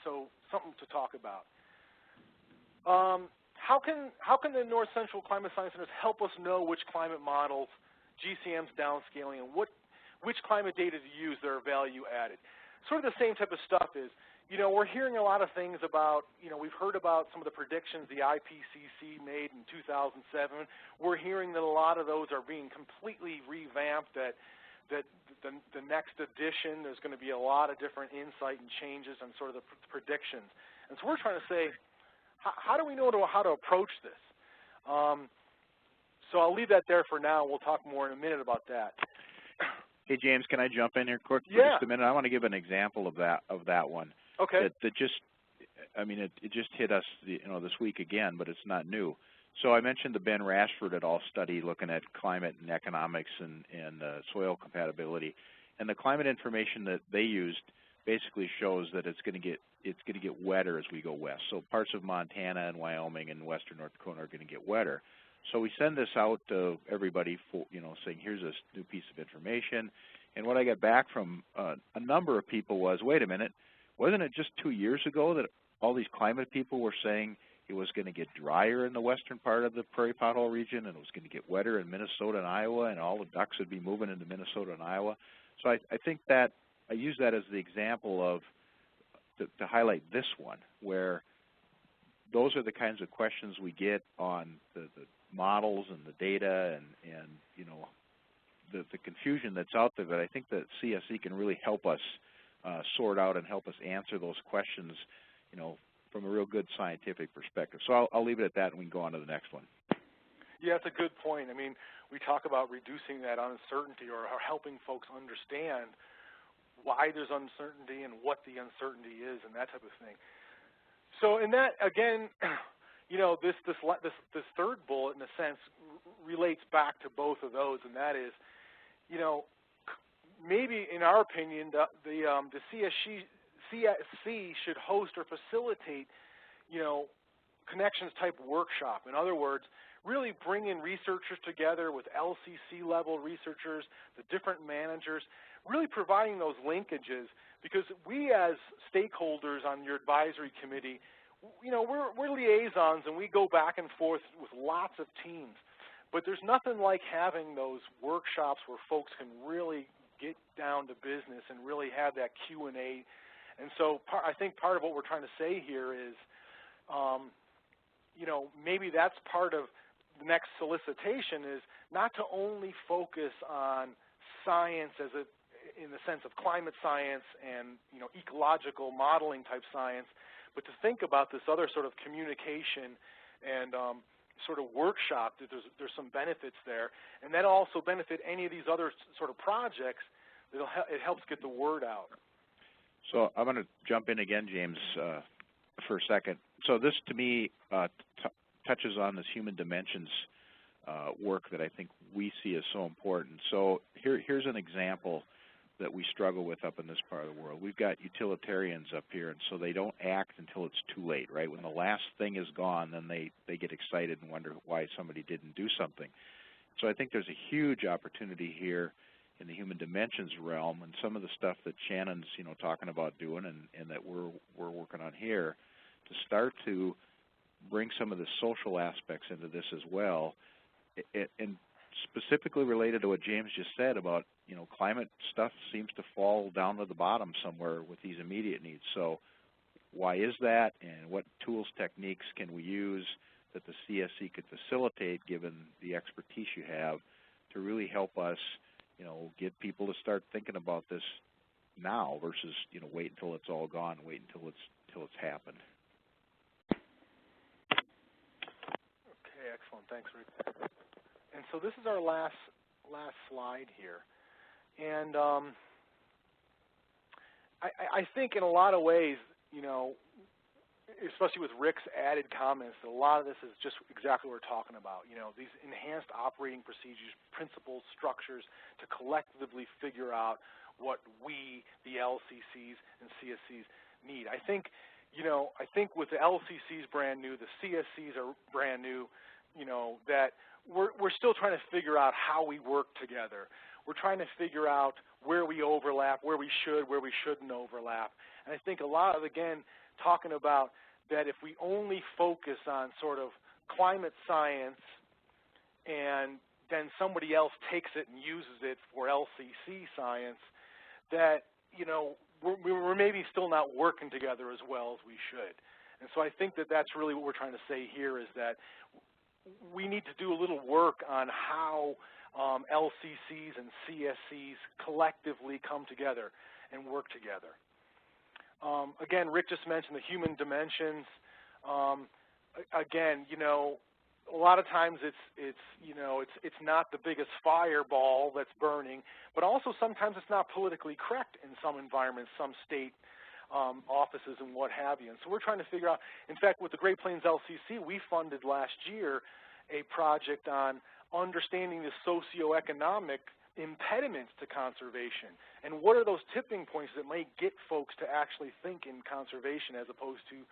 so something to talk about. How can the North Central Climate Science Centers help us know which climate models, GCM's downscaling, and which climate data to use that are value added? Sort of the same type of stuff is, you know, we're hearing a lot of things about, you know, we've heard about some of the predictions the IPCC made in 2007. We're hearing that a lot of those are being completely revamped, that the next edition there's going to be a lot of different insight and changes on sort of the predictions. And so we're trying to say, how do we know how to approach this? So I'll leave that there for now. We'll talk more in a minute about that. Hey, James, can I jump in here quick for just a minute? I want to give an example of that one. Okay. That just, I mean, it just hit us, you know, this week again, but it's not new. So I mentioned the Ben Rashford et al. Study looking at climate and economics and soil compatibility, and the climate information that they used basically shows that it's going to get wetter as we go west. So parts of Montana and Wyoming and western North Dakota are going to get wetter. So we send this out to everybody, for, you know, saying here's this new piece of information. And what I got back from a number of people was, wait a minute, wasn't it just 2 years ago that all these climate people were saying it was going to get drier in the western part of the prairie pothole region, and it was going to get wetter in Minnesota and Iowa, and all the ducks would be moving into Minnesota and Iowa? So I think that I use that as the example of to highlight this one, where those are the kinds of questions we get on the models and the data and you know, the confusion that's out there, that I think that CSC can really help us sort out and help us answer those questions, you know, from a real good scientific perspective. So I'll leave it at that, and we can go on to the next one. Yeah, it's a good point. I mean, we talk about reducing that uncertainty or helping folks understand why there's uncertainty and what the uncertainty is and that type of thing. So in that, again, you know, this third bullet, in a sense, relates back to both of those, and that is, you know, maybe in our opinion, the CSC should host or facilitate, you know, connections type workshop. In other words, really bring in researchers together with LCC level researchers, the different managers, really providing those linkages, because we as stakeholders on your advisory committee, you know, we're liaisons and we go back and forth with lots of teams. But there's nothing like having those workshops where folks can really get down to business and really have that Q&A. And so I think part of what we're trying to say here is, you know, maybe that's part of the next solicitation, is not to only focus on science as in the sense of climate science and, you know, ecological modeling type science, but to think about this other sort of communication and sort of workshop, that there's some benefits there, and that also benefit any of these other sort of projects. It helps get the word out. So I'm going to jump in again, James, for a second. So this, to me, touches on this human dimensions work that I think we see as so important. So here's an example that we struggle with up in this part of the world. We've got utilitarians up here, and so they don't act until it's too late, right? When the last thing is gone, then they get excited and wonder why somebody didn't do something. So I think there's a huge opportunity here in the human dimensions realm, and some of the stuff that Shannon's, you know, talking about doing and that we're working on here, to start to bring some of the social aspects into this as well, and specifically related to what James just said about, you know, climate stuff seems to fall down to the bottom somewhere with these immediate needs. So why is that, and what tools, techniques can we use that the CSC could facilitate, given the expertise you have, to really help us, you know, get people to start thinking about this now versus, you know, wait until it's all gone, wait until it's happened. Thanks, Rick. And so this is our last slide here. And I think in a lot of ways, you know, especially with Rick's added comments, that a lot of this is just exactly what we're talking about. You know, these enhanced operating procedures, principles, structures to collectively figure out what we, the LCCs and CSCs, need. I think, you know, with the LCCs brand new, the CSCs are brand new, you know, that we're still trying to figure out how we work together. We're trying to figure out where we overlap, where we shouldn't overlap. And I think a lot of, again, talking about that if we only focus on sort of climate science and then somebody else takes it and uses it for LCC science, that, you know, we're maybe still not working together as well as we should. And so I think that that's really what we're trying to say here, is that we need to do a little work on how LCCs and CSCs collectively come together and work together. Again, Rick just mentioned the human dimensions. Again, you know, a lot of times it's not the biggest fireball that's burning, but also sometimes it's not politically correct in some environments, some state offices and what have you. And so we're trying to figure out, in fact, with the Great Plains LCC, we funded last year a project on understanding the socioeconomic impediments to conservation, and what are those tipping points that may get folks to actually think in conservation as opposed to,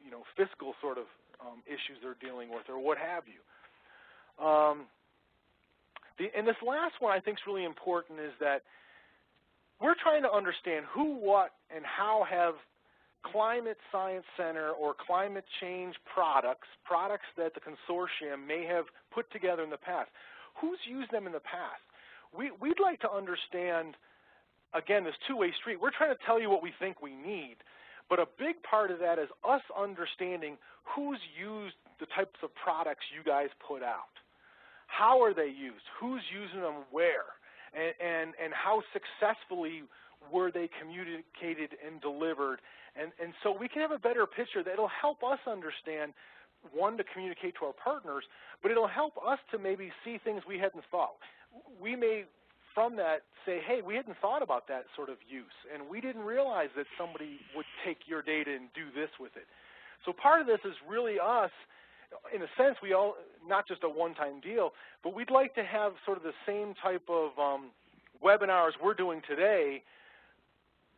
you know, fiscal sort of issues they're dealing with or what have you. And this last one I think is really important, is that we're trying to understand who, what, and how have Climate Science Center or climate change products that the consortium may have put together in the past, who's used them in the past? We'd like to understand, again, this two-way street. We're trying to tell you what we think we need, but a big part of that is us understanding who's used the types of products you guys put out. How are they used? Who's using them where? And how successfully were they communicated and delivered? And so we can have a better picture that'll help us understand, one, to communicate to our partners, but it'll help us to maybe see things we hadn't thought. We may, from that, say, hey, we hadn't thought about that sort of use, and we didn't realize that somebody would take your data and do this with it. So part of this is really us, in a sense, we all, not just a one-time deal, but we'd like to have sort of the same type of webinars we're doing today,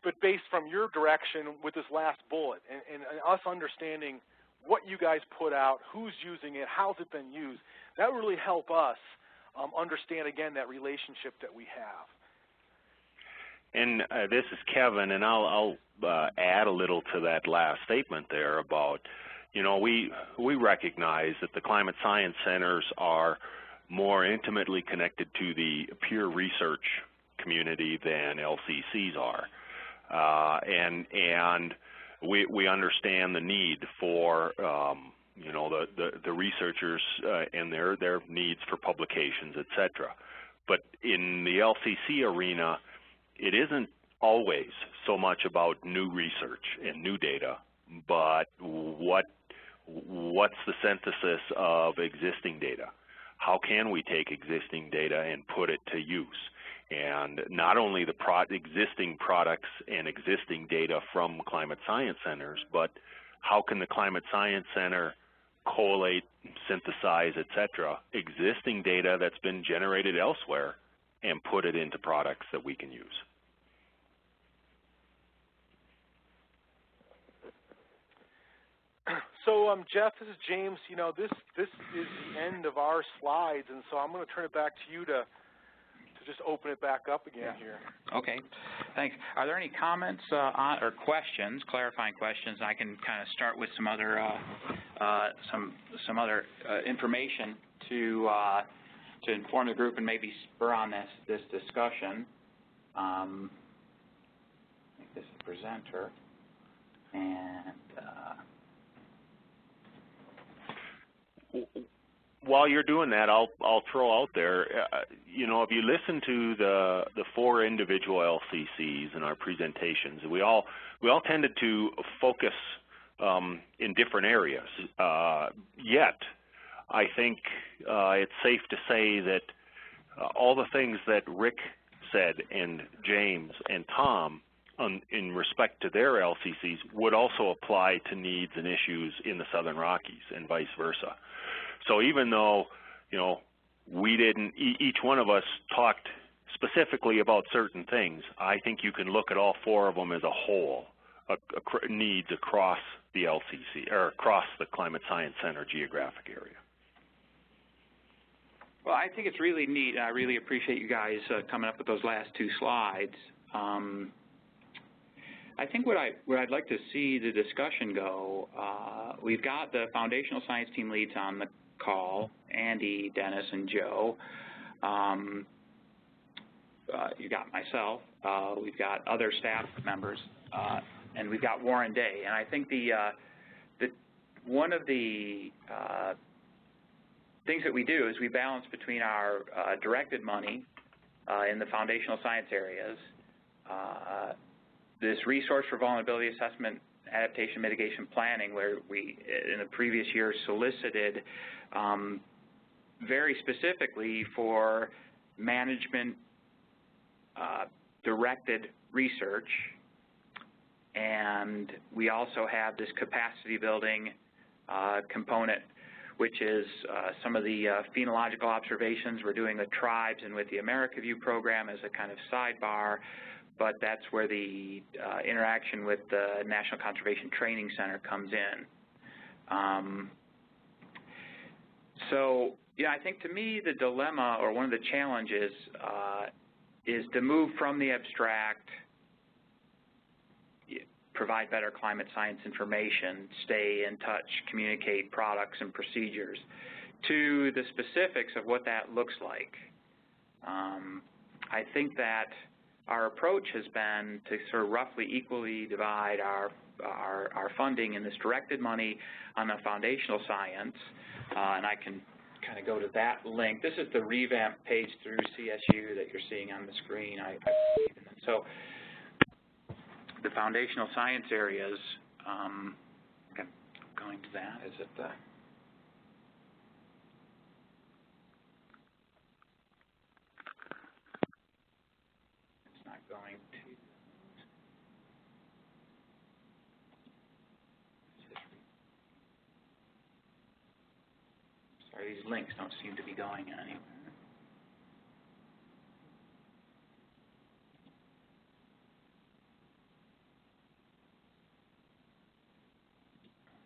but based from your direction with this last bullet, and us understanding what you guys put out, who's using it, how's it been used. That would really help us understand, again, that relationship that we have. And this is Kevin, and I'll add a little to that last statement there about, you know, we recognize that the climate science centers are more intimately connected to the peer research community than LCCs are. And we understand the need for you know, the researchers and their needs for publications, et cetera. But in the LCC arena, it isn't always so much about new research and new data, but what's the synthesis of existing data? How can we take existing data and put it to use? And not only the existing products and existing data from climate science centers, but how can the Climate Science Center collate, synthesize, et cetera, existing data that's been generated elsewhere and put it into products that we can use? So, Jeff, this is James. You know, this is the end of our slides, and so I'm going to turn it back to you to just open it back up again here. Okay, thanks. Are there any comments on, or questions, clarifying questions? I can kind of start with some other information to inform the group and maybe spur on this discussion. I think this is the presenter, and while you're doing that, I'll throw out there, you know, if you listen to the 4 individual LCCs in our presentations, we all tended to focus in different areas. Yet, I think it's safe to say that all the things that Rick said and James and Tom in respect to their LCCs would also apply to needs and issues in the Southern Rockies and vice versa. So even though, you know, we didn't, each one of us talked specifically about certain things, I think you can look at all four of them as a whole, needs across the LCC, or across the Climate Science Center geographic area. Well, I think it's really neat, and I really appreciate you guys coming up with those last two slides. I think what I'd like to see the discussion go, we've got the foundational science team leads on the call, Andy, Dennis, and Joe. You got myself. We've got other staff members, and we've got Warren Day. And I think one of the things that we do is we balance between our directed money in the foundational science areas, this resource for vulnerability assessment, adaptation, mitigation planning, where we, in the previous year, solicited very specifically for management directed research, and we also have this capacity building component, which is some of the phenological observations we're doing with tribes and with the America View program as a kind of sidebar, but that's where the interaction with the National Conservation Training Center comes in. So, yeah, I think to me the dilemma, or one of the challenges, is to move from the abstract, provide better climate science information, stay in touch, communicate products and procedures, to the specifics of what that looks like. I think that our approach has been to sort of roughly equally divide our funding in this directed money on the foundational science, and I can kind of go to that link. This is the revamped page through CSU that you're seeing on the screen. I believe in it. So the foundational science areas, okay, going to that, is it the... It's not going to... Sorry, these links don't seem to be going anywhere.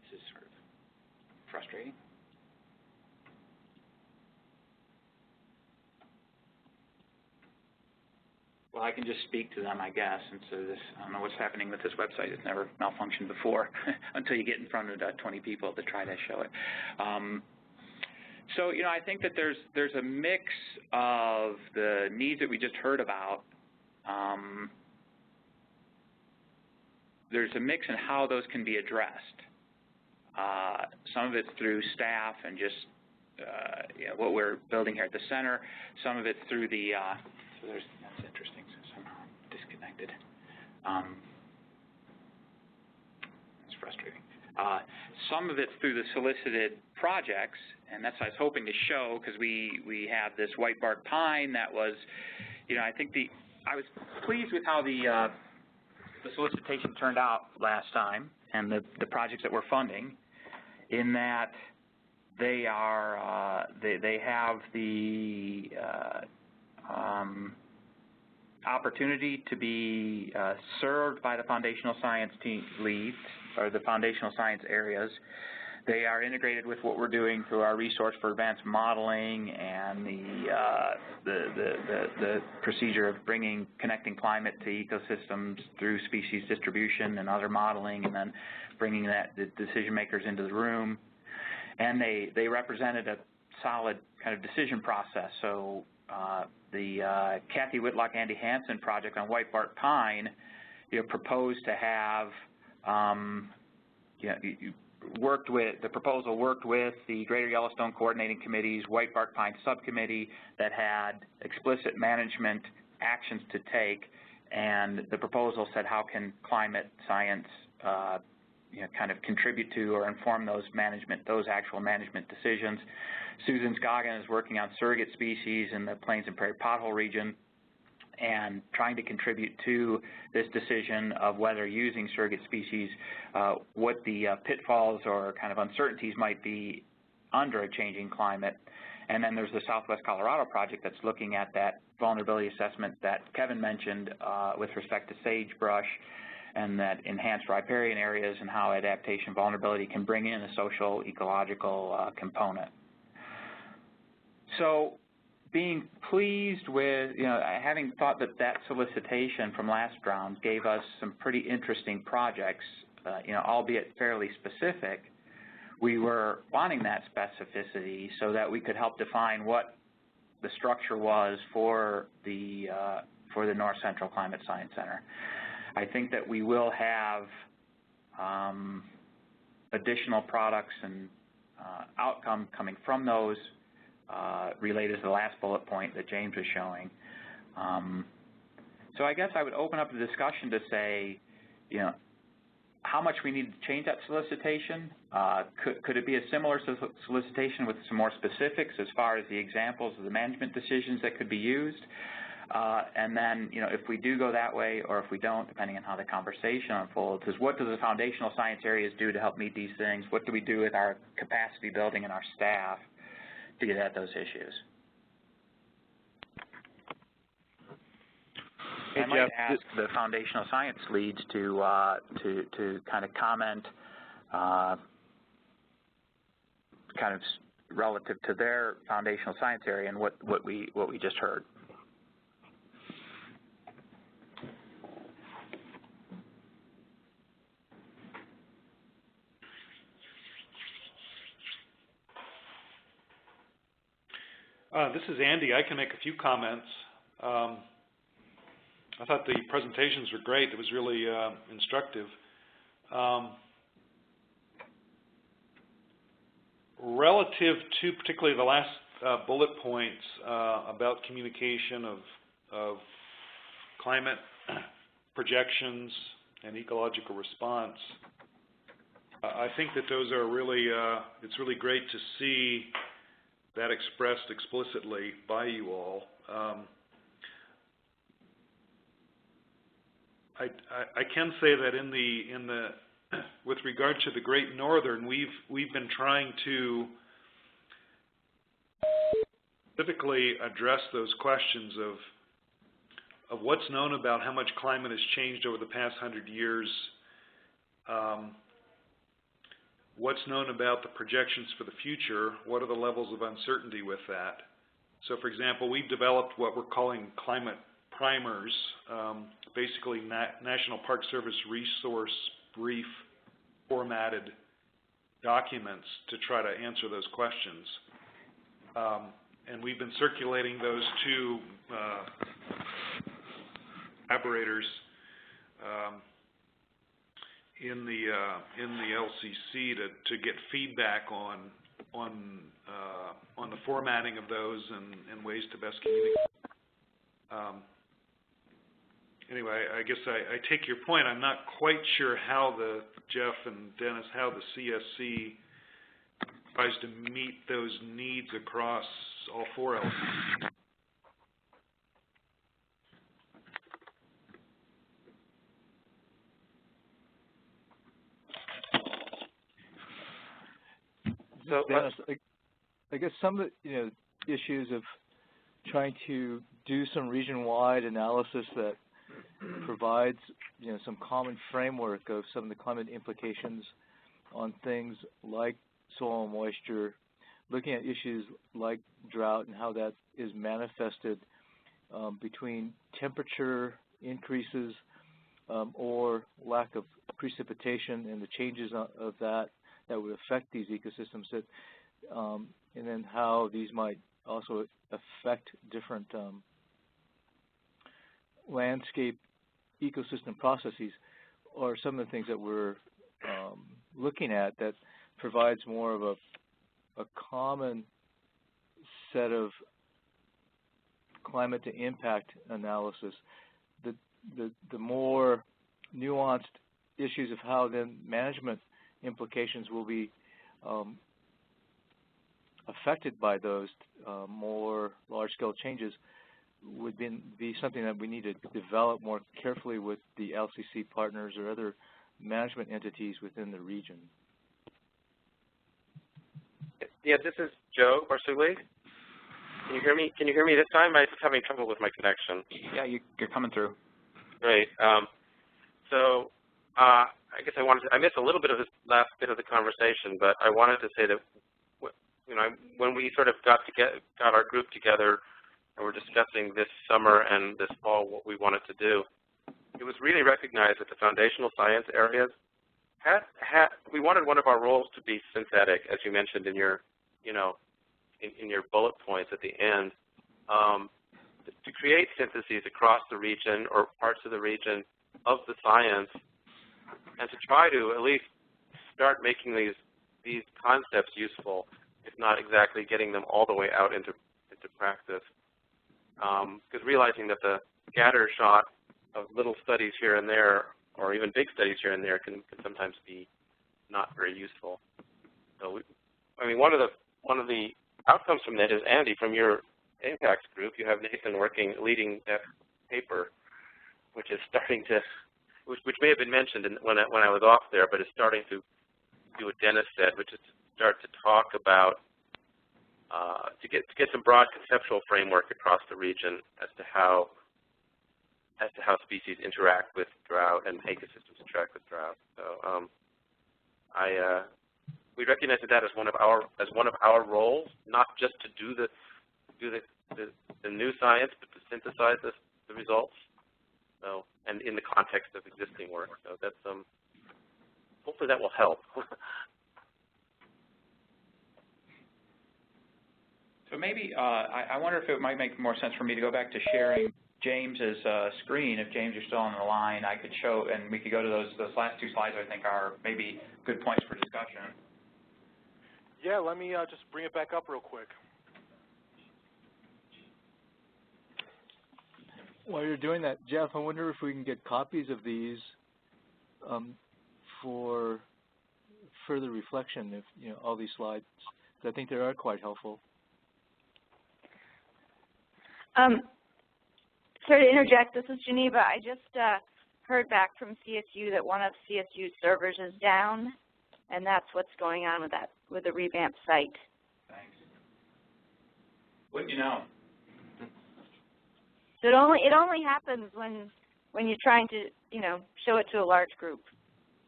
This is sort of frustrating. Well, I can just speak to them, I guess, and so this, I don't know what's happening with this website. It's never malfunctioned before until you get in front of 20 people to try to show it. So, you know, I think that there's a mix of the needs that we just heard about. There's a mix in how those can be addressed. Some of it's through staff and just you know, what we're building here at the center. Some of it's through the, so that's interesting, so somehow I'm disconnected. It's frustrating. Some of it's through the solicited projects, and that's what I was hoping to show, because we have this white bark pine that was, you know, I think I was pleased with how the solicitation turned out last time, and the projects that we're funding, in that they are they have the opportunity to be served by the foundational science team leads, or the foundational science areas. They are integrated with what we're doing through our resource for advanced modeling and the procedure of connecting climate to ecosystems through species distribution and other modeling, and then bringing the decision makers into the room. And they represented a solid kind of decision process. So the Kathy Whitlock, Andy Hansen project on white bark pine, you know, proposed to have, the proposal worked with the Greater Yellowstone Coordinating Committee's White Bark Pine Subcommittee that had explicit management actions to take, and the proposal said, how can climate science kind of contribute to or inform those actual management decisions. Susan Scoggin is working on surrogate species in the Plains and Prairie Pothole region and trying to contribute to this decision of whether using surrogate species, what the pitfalls or kind of uncertainties might be under a changing climate. And then there's the Southwest Colorado project that's looking at that vulnerability assessment that Kevin mentioned with respect to sagebrush and that enhanced riparian areas and how adaptation vulnerability can bring in a social ecological component. So being pleased with, having thought that solicitation from last round gave us some pretty interesting projects, albeit fairly specific, we were wanting that specificity so that we could help define what the structure was for the North Central Climate Science Center. I think that we will have additional products and outcome coming from those related to the last bullet point that James was showing. So I guess I would open up the discussion to say, how much we need to change that solicitation. Could it be a similar solicitation with some more specifics as far as the examples of the management decisions that could be used? And then, if we do go that way or if we don't, depending on how the conversation unfolds, is what do the foundational science areas do to help meet these things? What do we do with our capacity building and our staff to get at those issues? I might ask the foundational science leads to kind of comment kind of relative to their foundational science area and what we just heard. This is Andy. I can make a few comments. I thought the presentations were great. It was really instructive. Relative to particularly the last bullet points about communication of climate projections and ecological response, I think that those are really, it's really great to see that expressed explicitly by you all. I can say that in the with regard to the Great Northern, we've been trying to specifically address those questions of what's known about how much climate has changed over the past 100 years, what's known about the projections for the future, what are the levels of uncertainty with that. So, for example, we've developed what we're calling climate primers, basically National Park Service resource brief formatted documents to try to answer those questions. And we've been circulating those to collaborators in the LCC to get feedback on the formatting of those and ways to best communicate. Anyway, I guess I take your point. I'm not quite sure how Jeff and Dennis, how the CSC tries to meet those needs across all four LCCs. So, Dennis, I guess some of the issues of trying to do some region-wide analysis that provides some common framework of some of the climate implications on things like soil moisture, looking at issues like drought and how that is manifested between temperature increases or lack of precipitation and the changes of that would affect these ecosystems, and then how these might also affect different landscape ecosystem processes, are some of the things that we're looking at that provides more of a common set of climate to impact analysis. The more nuanced issues of how then management implications will be affected by those more large-scale changes would be something that we need to develop more carefully with the LCC partners or other management entities within the region. Yeah, this is Joe Barsugli. Can you hear me? Can you hear me this time? I'm having trouble with my connection. Yeah, you're coming through. Great. I guess I missed a little bit of this last bit of the conversation, but I wanted to say that when we sort of got our group together and were discussing this summer and this fall what we wanted to do, it was really recognized that the foundational science areas we wanted one of our roles to be synthetic, as you mentioned in your in your bullet points at the end, to create syntheses across the region or parts of the region of the science, and to try to at least start making these concepts useful, if not exactly getting them all the way out into practice. Because realizing that the scatter shot of little studies here and there, or even big studies here and there, can sometimes be not very useful. So, one of the outcomes from that is, Andy, from your impacts group, you have Nathan leading that paper, which is starting to, which may have been mentioned when I was off there, but is starting to do what Dennis said, which is to start to talk about, to get some broad conceptual framework across the region as to how species interact with drought and ecosystems interact with drought. So we recognize that as one of our roles, not just to do the new science, but to synthesize the results. So, and in the context of existing work. So that's hopefully that will help. So maybe I wonder if it might make more sense for me to go back to sharing James's screen. If James, you're still on the line, I could show, and we could go to those last two slides. I think are maybe good points for discussion. Yeah, let me just bring it back up real quick. While you're doing that, Jeff, I wonder if we can get copies of these for further reflection. If all these slides, I think they are quite helpful. Sorry to interject. This is Geneva. I just heard back from CSU that one of CSU's servers is down, and that's what's going on with the revamped site. Thanks. Wouldn't you know? So it only happens when you're trying to show it to a large group.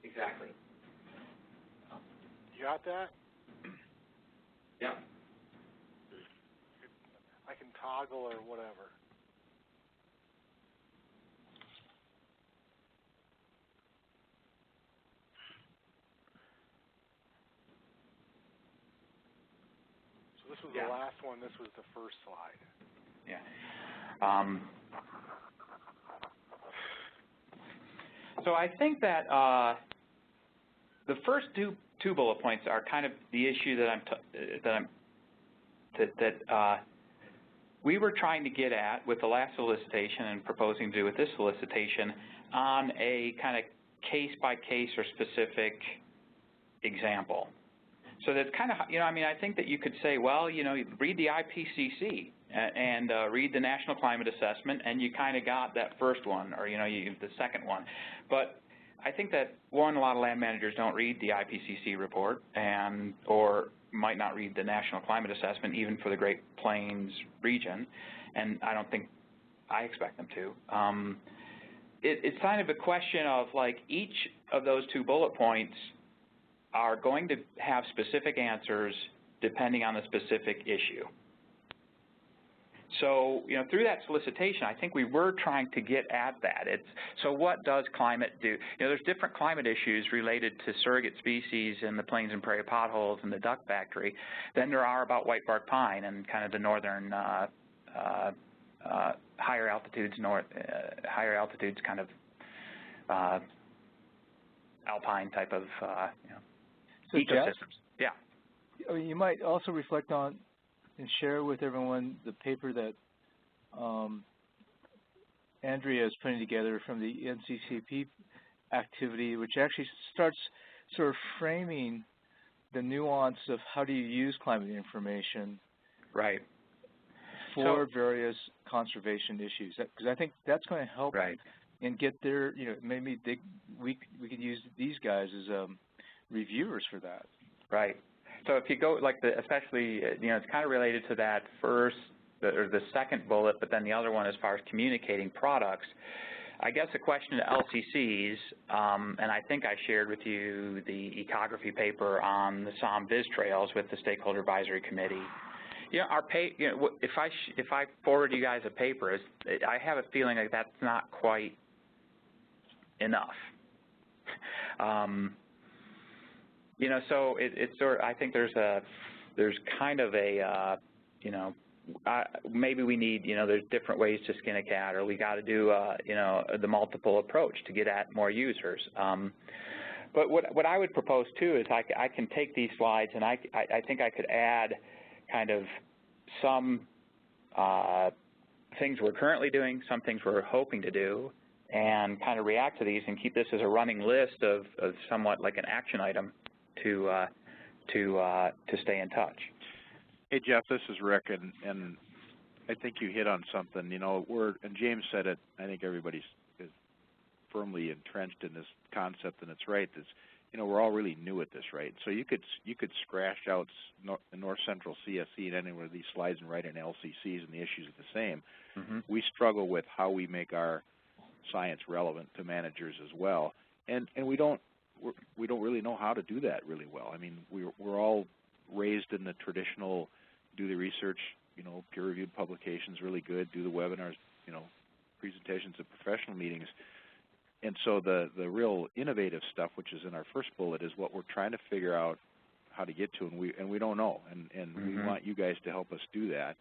Exactly. You got that? Yeah. I can toggle or whatever. So this was the last one. This was the first slide. Yeah. So I think that the first two bullet points are kind of the issue that we were trying to get at with the last solicitation and proposing to do with this solicitation on a kind of case-by-case or specific example. So that's kind of, I think that you could say, well, read the IPCC and read the National Climate Assessment, and you kind of got that first one, or, the second one. But I think that, one, a lot of land managers don't read the IPCC report or might not read the National Climate Assessment, even for the Great Plains region, and I don't think I expect them to. It's kind of a question of, each of those two bullet points are going to have specific answers depending on the specific issue. So, through that solicitation, I think we were trying to get at that. So what does climate do? There's different climate issues related to surrogate species in the plains and prairie potholes and the duck factory than there are about whitebark pine and kind of the northern higher altitudes kind of alpine type of so ecosystems. Jeff, yeah. You might also reflect on and share with everyone the paper that Andrea is putting together from the NCCP activity, which actually starts sort of framing the nuance of how do you use climate information Right. for various conservation issues. Because I think that's going to help and get there. You know, maybe we could use these guys as reviewers for that. Right. So if you go like especially you know, it's kind of related to that first or the second bullet, but then the other one as far as communicating products. I guess a question to LCCs, and I think I shared with you the ecography paper on the SOM Viz trails with the Stakeholder Advisory Committee. You know, you know, if I forward you guys a paper, I have a feeling like that's not quite enough. You know, so it's sort of, I think there's kind of a you know, maybe we need, you know, there's different ways to skin a cat, or we got to do, you know, the multiple approach to get at more users. But what I would propose too is I can take these slides and I think I could add kind of some things we're currently doing, some things we're hoping to do, and kind of react to these and keep this as a running list of somewhat like an action item to stay in touch. Hey Jeff, this is Rick, and I think you hit on something. You know, and James said it. I think everybody's is firmly entrenched in this concept, and it's right. Is, you know, we're all really new at this, right? So you could scratch out the North Central CSC in any one of these slides and write in LCCs, and the issues are the same. Mm-hmm. We struggle with how we make our science relevant to managers as well, and we don't really know how to do that really well. I mean, we're all raised in the traditional, do the research, you know, peer-reviewed publications, really good, do the webinars, you know, presentations at professional meetings. And so the real innovative stuff, which is in our first bullet, is what we're trying to figure out how to get to, and we don't know, and Mm-hmm. we want you guys to help us do that.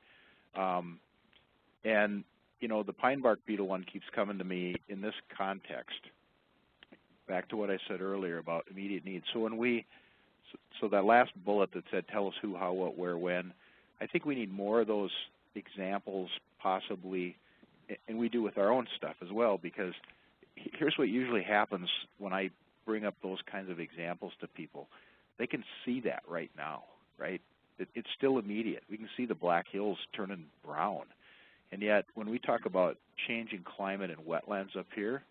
And you know, the pine bark beetle one keeps coming to me in this context. Back to what I said earlier about immediate needs. So when so that last bullet that said tell us who, how, what, where, when, I think we need more of those examples possibly, and we do with our own stuff as well, because here's what usually happens when I bring up those kinds of examples to people. They can see that right now, right? It's still immediate. We can see the Black Hills turning brown. And yet when we talk about changing climate and wetlands up here,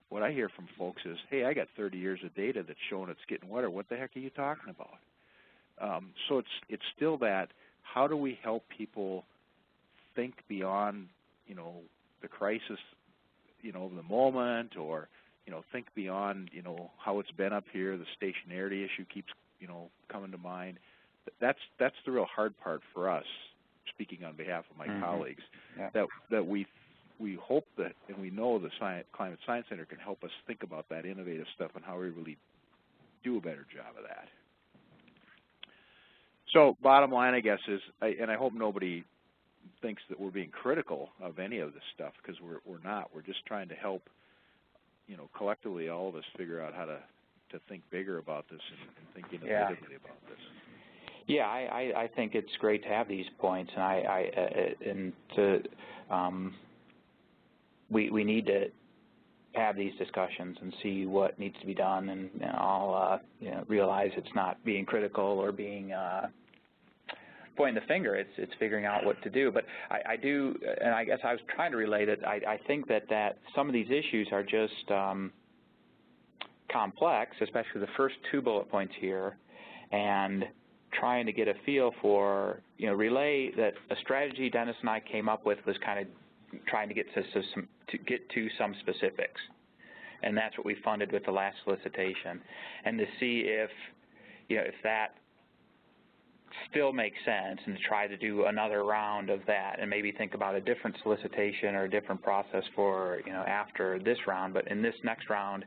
what I hear from folks is, hey, I got 30 years of data that's showing it's getting wetter. What the heck are you talking about? So it's still that, how do we help people think beyond, you know, the crisis, you know, of the moment, or, you know, think beyond, you know, how it's been up here. The stationarity issue keeps, you know, coming to mind. That's the real hard part for us, speaking on behalf of my colleagues, that we hope that, and we know the Climate Science Center can help us think about that innovative stuff and how we really do a better job of that. So bottom line, I guess, is, and I hope nobody thinks that we're being critical of any of this stuff, because we're not. We're just trying to help, you know, collectively all of us figure out how to think bigger about this and think innovatively about this. Yeah, I think it's great to have these points, and we need to have these discussions and see what needs to be done, and I'll you know, realize it's not being critical or being pointing the finger. It's figuring out what to do. But I do, and I guess I was trying to relate it. I think that some of these issues are just complex, especially the first two bullet points here, and trying to get a feel for, you know, relay that a strategy Dennis and I came up with was kind of trying to get to some specifics, and that's what we funded with the last solicitation, and to see if, you know, if that still makes sense, and to try to do another round of that, and maybe think about a different solicitation or a different process for, you know, after this round. But in this next round,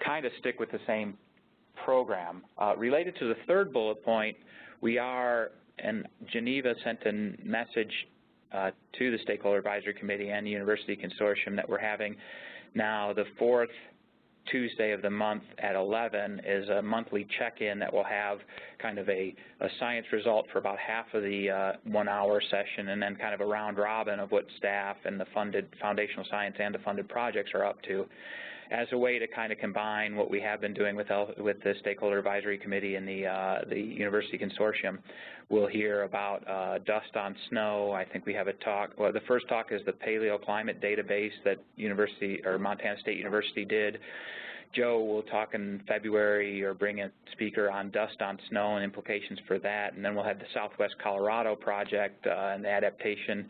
kind of stick with the same program. Related to the third bullet point, we are, and Geneva sent a message to the Stakeholder Advisory Committee and the University Consortium that we're having now the fourth Tuesday of the month at 11 is a monthly check-in that will have kind of a science result for about half of the 1 hour session, and then kind of a round robin of what staff and the funded foundational science and the funded projects are up to. as a way to kind of combine what we have been doing with the Stakeholder Advisory Committee and the University Consortium. We'll hear about dust on snow. I think we have a talk. Well, the first talk is the paleoclimate database that Montana State University did. Joe will talk in February or bring a speaker on dust on snow and implications for that. And then we'll have the Southwest Colorado project and the adaptation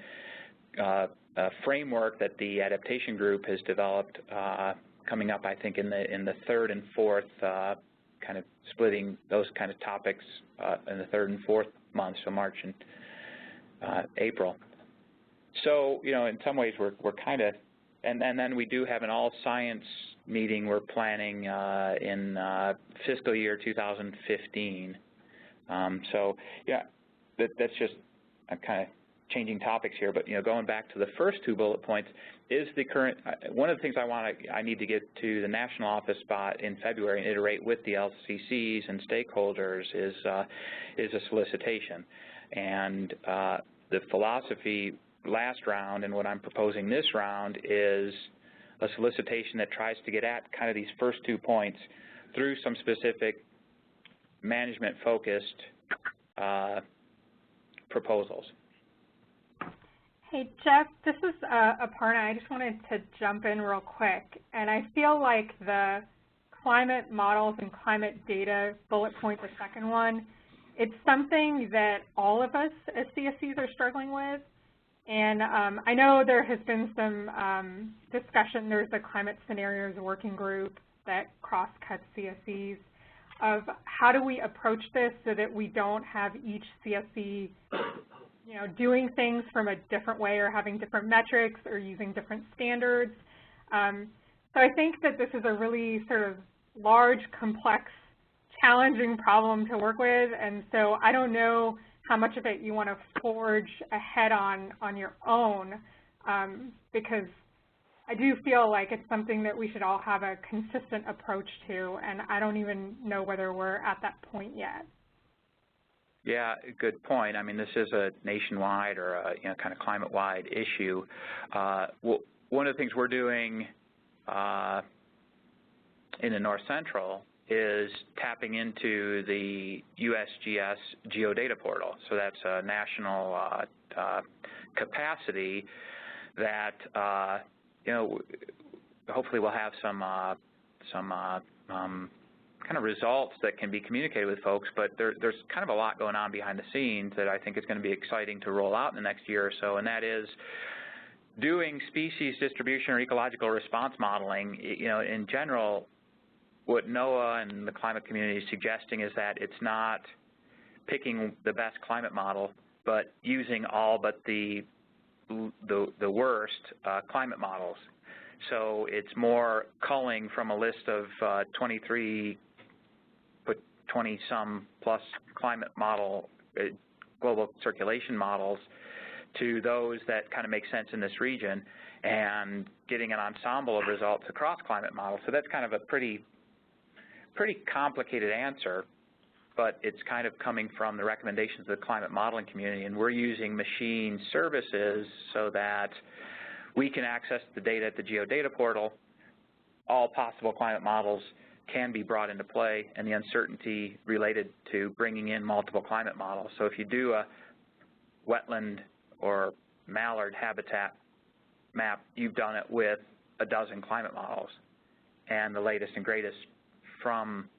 framework that the adaptation group has developed coming up, I think, in the third and fourth, kind of splitting those kind of topics in the third and fourth months, so March and April. So, you know, in some ways we're kind of, and then we do have an all-science meeting we're planning in fiscal year 2015. So, yeah, that's just, I'm kind of changing topics here, but, you know, going back to the first two bullet points, is the current, one of the things I need to get to the national office spot in February and iterate with the LCCs and stakeholders is a solicitation. And the philosophy last round and what I'm proposing this round is a solicitation that tries to get at kind of these first 2 points through some specific management-focused proposals. Hey, Jeff, this is Aparna. I just wanted to jump in real quick. And I feel like the climate models and climate data bullet point, the second one, it's something that all of us as CSCs are struggling with. And I know there has been some discussion. There's a climate scenarios working group that cross-cuts CSCs of how do we approach this so that we don't have each CSC, you know, doing things from a different way or having different metrics or using different standards. So I think that this is a really sort of large, complex, challenging problem to work with. And so I don't know how much of it you want to forge ahead on your own, because I do feel like it's something that we should all have a consistent approach to, and I don't even know whether we're at that point yet. Yeah, good point. I mean, this is a nationwide or a, you know, kind of climate-wide issue. One of the things we're doing in the North Central is tapping into the USGS geodata portal. So that's a national capacity that you know, hopefully we'll have some kind of results that can be communicated with folks, but there's kind of a lot going on behind the scenes that I think is going to be exciting to roll out in the next year or so, and that is doing species distribution or ecological response modeling. You know, in general, what NOAA and the climate community is suggesting is that it's not picking the best climate model, but using all but the worst climate models. So it's more culling from a list of 20-some plus climate model, global circulation models, to those that kind of make sense in this region, and getting an ensemble of results across climate models. So that's kind of a pretty complicated answer, but it's kind of coming from the recommendations of the climate modeling community, and we're using machine services so that we can access the data at the geodata portal. All possible climate models can be brought into play, and the uncertainty related to bringing in multiple climate models. So if you do a wetland or mallard habitat map, you've done it with a dozen climate models, and the latest and greatest from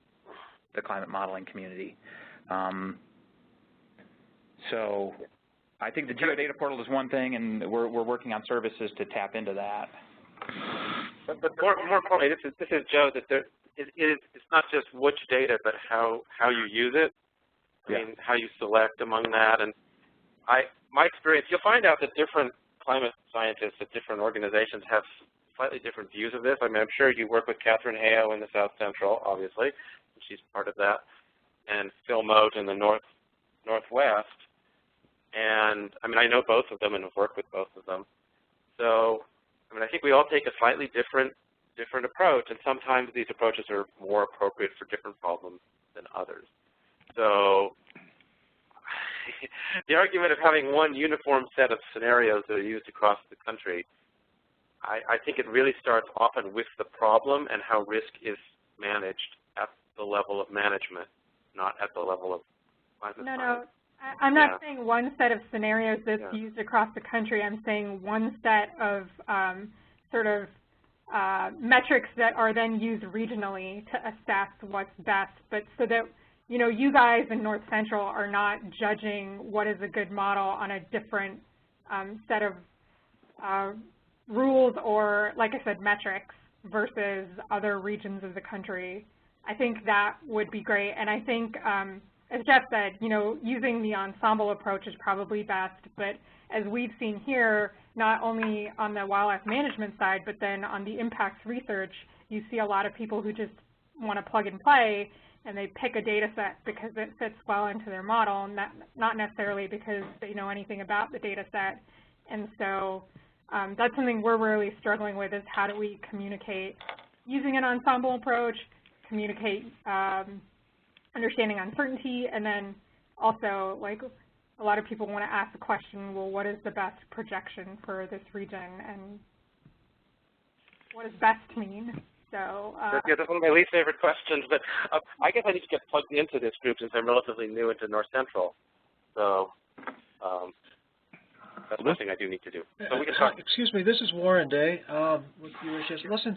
the climate modeling community. So I think the geodata portal is one thing, and we're working on services to tap into that. But more importantly, this is Joe, that it's not just which data, but how you use it. I mean, how you select among that. And my experience, you'll find out that different climate scientists at different organizations have slightly different views of this. I mean, I'm sure you work with Catherine Heo in the South Central, obviously. She's part of that. And Phil Mote in the Northwest. And, I mean, I know both of them and have worked with both of them. So, I mean, I think we all take a slightly different approach, and sometimes these approaches are more appropriate for different problems than others. So the argument of having one uniform set of scenarios that are used across the country I think it really starts often with the problem and how risk is managed at the level of management, not at the level of climate science. No, I'm not saying one set of scenarios that's used across the country. I'm saying one set of metrics that are then used regionally to assess what's best, but so that you guys in North Central are not judging what is a good model on a different set of rules or, like I said, metrics versus other regions of the country. I think that would be great. And I think, as Jeff said, using the ensemble approach is probably best, but as we've seen here, not only on the wildlife management side, but then on the impacts research, you see a lot of people who just want to plug and play, and they pick a data set because it fits well into their model, not necessarily because they know anything about the data set. And so that's something we're really struggling with, is how do we communicate using an ensemble approach, communicate understanding uncertainty, and then also, like, a lot of people want to ask the question, well, what is the best projection for this region, and what does best mean? So that's one of my least favorite questions, but I guess I need to get plugged into this group since I'm relatively new into North Central. So that's one thing I do need to do. So we can talk. Excuse me, this is Warren Day with UHS. Listen,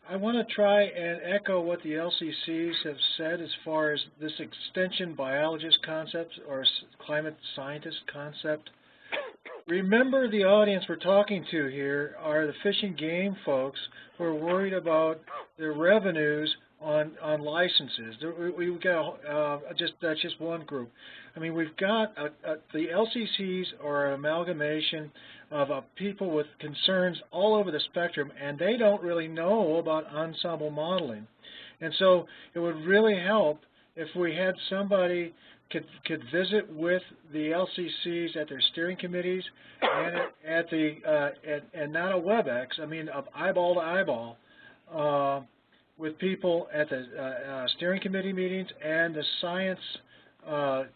I want to try and echo what the LCCs have said as far as this extension biologist concept or climate scientist concept. Remember, the audience we're talking to here are the fish and game folks who are worried about their revenues on licenses. We've got that's just one group. I mean, we've got the LCCs are an amalgamation of people with concerns all over the spectrum, and they don't really know about ensemble modeling. And so it would really help if we had somebody could visit with the LCCs at their steering committees and and not a WebEx, I mean eyeball to eyeball, with people at the steering committee meetings and the science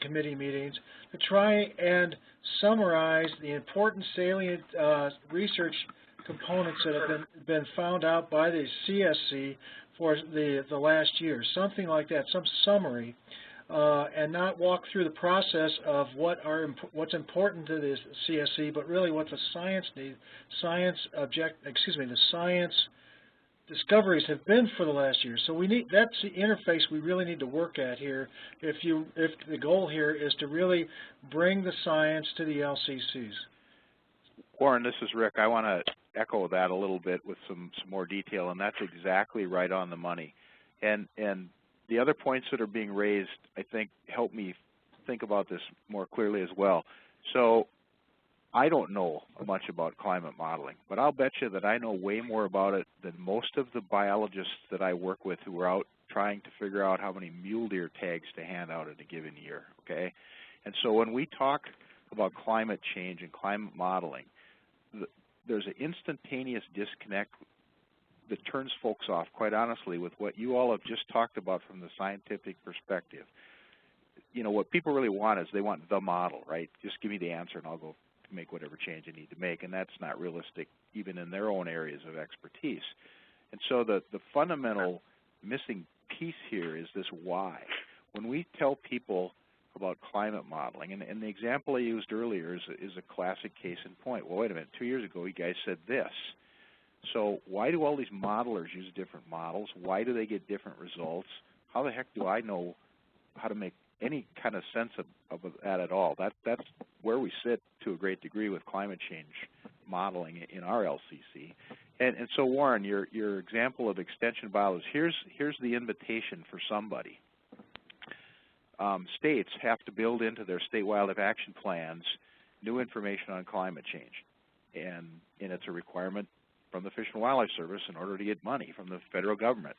committee meetings to try and summarize the important salient research components that have been found out by the CSC for the last year, something like that, some summary, and not walk through the process of what's important to the CSC, but really what the science needs, the science discoveries have been for the last year. So that's the interface we really need to work at here. If the goal here is to really bring the science to the LCCs. Warren, this is Rick. I want to echo that a little bit with some more detail, and that's exactly right on the money. And the other points that are being raised, I think, help me think about this more clearly as well. So I don't know much about climate modeling, but I'll bet you that I know way more about it than most of the biologists that I work with who are out trying to figure out how many mule deer tags to hand out in a given year, okay? And so when we talk about climate change and climate modeling, there's an instantaneous disconnect that turns folks off, quite honestly, with what you all have just talked about from the scientific perspective. What people really want is they want the model, right? Just give me the answer and I'll go make whatever change I need to make, and that's not realistic even in their own areas of expertise. And so the fundamental missing piece here is this why. When we tell people about climate modeling, and the example I used earlier is a classic case in point. Well, wait a minute, 2 years ago you guys said this. So why do all these modelers use different models? Why do they get different results? How the heck do I know how to make any kind of sense of that at all? That's where we sit to a great degree with climate change modeling in our LCC. And so, Warren, your example of extension biology, here's the invitation for somebody. States have to build into their state wildlife action plans new information on climate change, and it's a requirement from the Fish and Wildlife Service in order to get money from the federal government.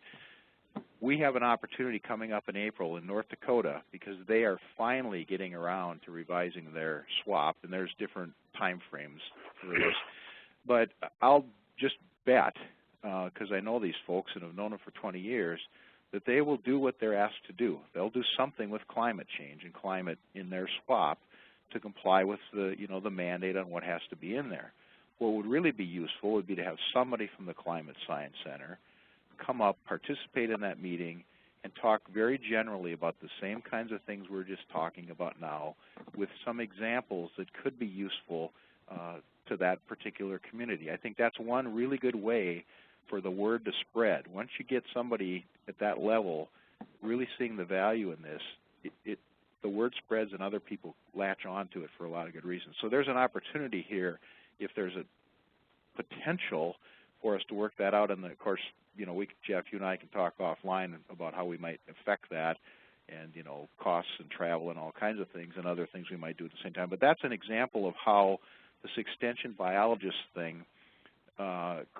We have an opportunity coming up in April in North Dakota because they are finally getting around to revising their SWAP, and there's different time frames for this. But I'll just bet, because I know these folks and have known them for 20 years, that they will do what they're asked to do. They'll do something with climate change and climate in their SWAP to comply with the mandate on what has to be in there. what would really be useful would be to have somebody from the Climate Science Center come up, participate in that meeting, and talk very generally about the same kinds of things we're just talking about now, with some examples that could be useful to that particular community. I think that's one really good way for the word to spread. Once you get somebody at that level really seeing the value in this, the word spreads and other people latch on to it for a lot of good reasons. So there's an opportunity here if there's a potential for us to work that out. And of course, Jeff, you and I can talk offline about how we might affect that, and costs and travel and all kinds of things and other things we might do at the same time. But that's an example of how this extension biologist thing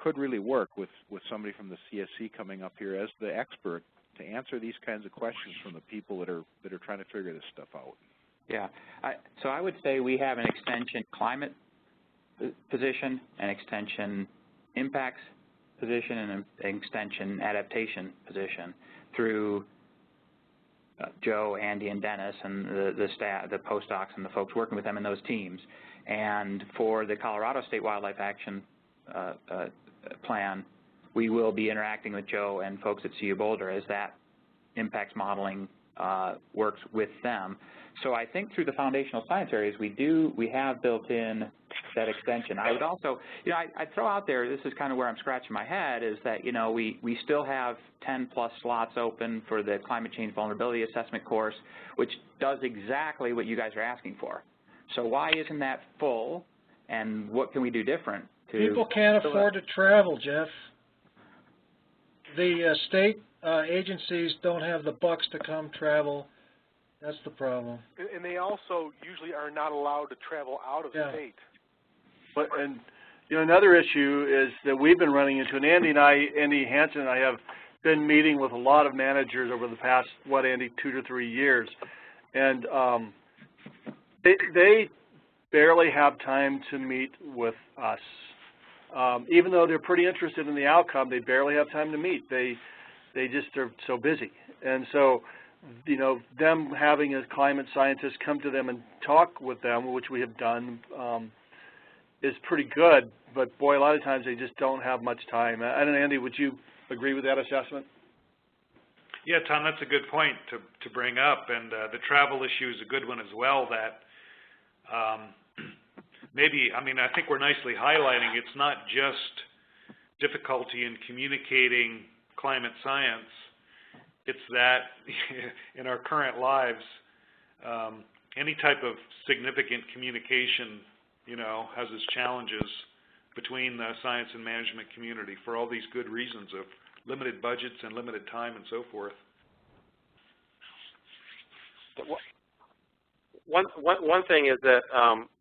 could really work with somebody from the CSC coming up here as the expert to answer these kinds of questions from the people that are trying to figure this stuff out. Yeah, so I would say we have an extension climate position, an extension impacts position, and an extension adaptation position through Joe, Andy, and Dennis, and the staff, the postdocs, and the folks working with them in those teams. And for the Colorado State Wildlife Action Plan, we will be interacting with Joe and folks at CU Boulder as that impacts modeling works with them. So I think through the foundational science areas, we have built in that extension. I would also, I'd throw out there, this is kind of where I'm scratching my head, is that, we still have 10+ slots open for the climate change vulnerability assessment course, which does exactly what you guys are asking for. So why isn't that full, and what can we do different? People can't afford to travel, Jeff. The state agencies don't have the bucks to come travel. That's the problem. And they also usually are not allowed to travel out of state. But another issue is that we've been running into, and Andy Hansen and I have been meeting with a lot of managers over the past, Andy, 2 to 3 years, and they barely have time to meet with us. Even though they're pretty interested in the outcome, they barely have time to meet. They just are so busy. And so, them having a climate scientist come to them and talk with them, which we have done, is pretty good. But boy, a lot of times they just don't have much time. I don't know, Andy, would you agree with that assessment? Yeah, Tom, that's a good point to bring up. And the travel issue is a good one as well, that I think we're nicely highlighting it's not just difficulty in communicating climate science. It's that in our current lives, any type of significant communication, has its challenges between the science and management community for all these good reasons of limited budgets and limited time and so forth. One thing is that,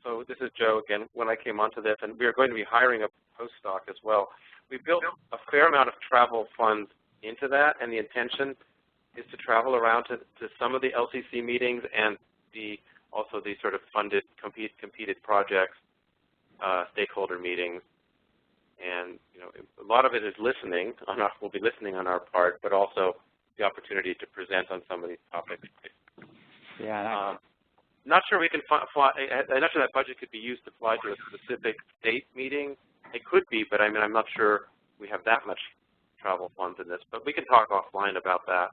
so this is Joe again, when I came onto this, and we are going to be hiring a postdoc as well. We built a fair amount of travel funds into that, and the intention is to travel around to some of the LCC meetings and also the sort of funded, competed projects, stakeholder meetings. And, a lot of it is listening. We'll be listening on our part, but also the opportunity to present on some of these topics. Yeah. Not sure we can fly. I'm not sure that budget could be used to fly to a specific state meeting. It could be, but I'm not sure we have that much travel funds in this. But we can talk offline about that.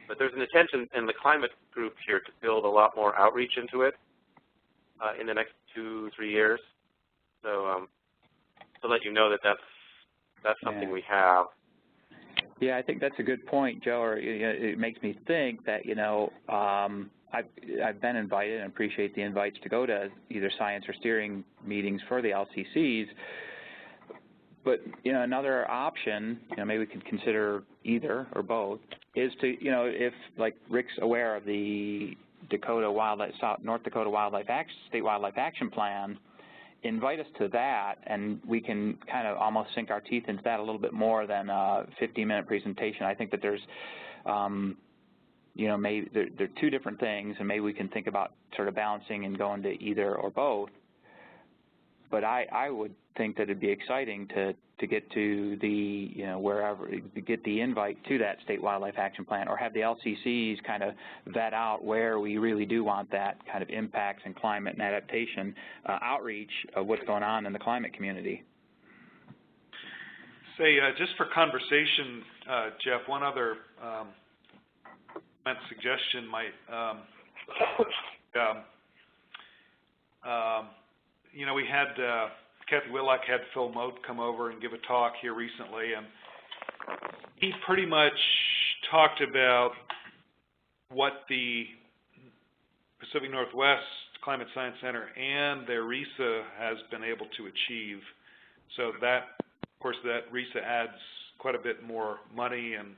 But there's an intention in the climate group here to build a lot more outreach into it in the next 2-3 years. So to let you know that that's something we have. Yeah, I think that's a good point, Joe. Or it makes me think that I've been invited and appreciate the invites to go to either science or steering meetings for the LCCs. But another option, maybe we could consider either or both, is to if like Rick's aware of the North Dakota State Wildlife Action Plan, invite us to that, and we can kind of almost sink our teeth into that a little bit more than a 15-minute presentation. I think that there's maybe they're two different things, and maybe we can think about sort of balancing and going to either or both. but I would think that it'd be exciting to get to the, wherever, to get the invite to that state wildlife action plan, or have the LCCs kind of vet out where we really do want that kind of impacts and climate and adaptation outreach of what's going on in the climate community. Say, just for conversation, Jeff, one other suggestion might, we had Kathy Willock had Phil Mote come over and give a talk here recently, and he pretty much talked about what the Pacific Northwest Climate Science Center and their RISA has been able to achieve. So that, of course, that RISA adds quite a bit more money and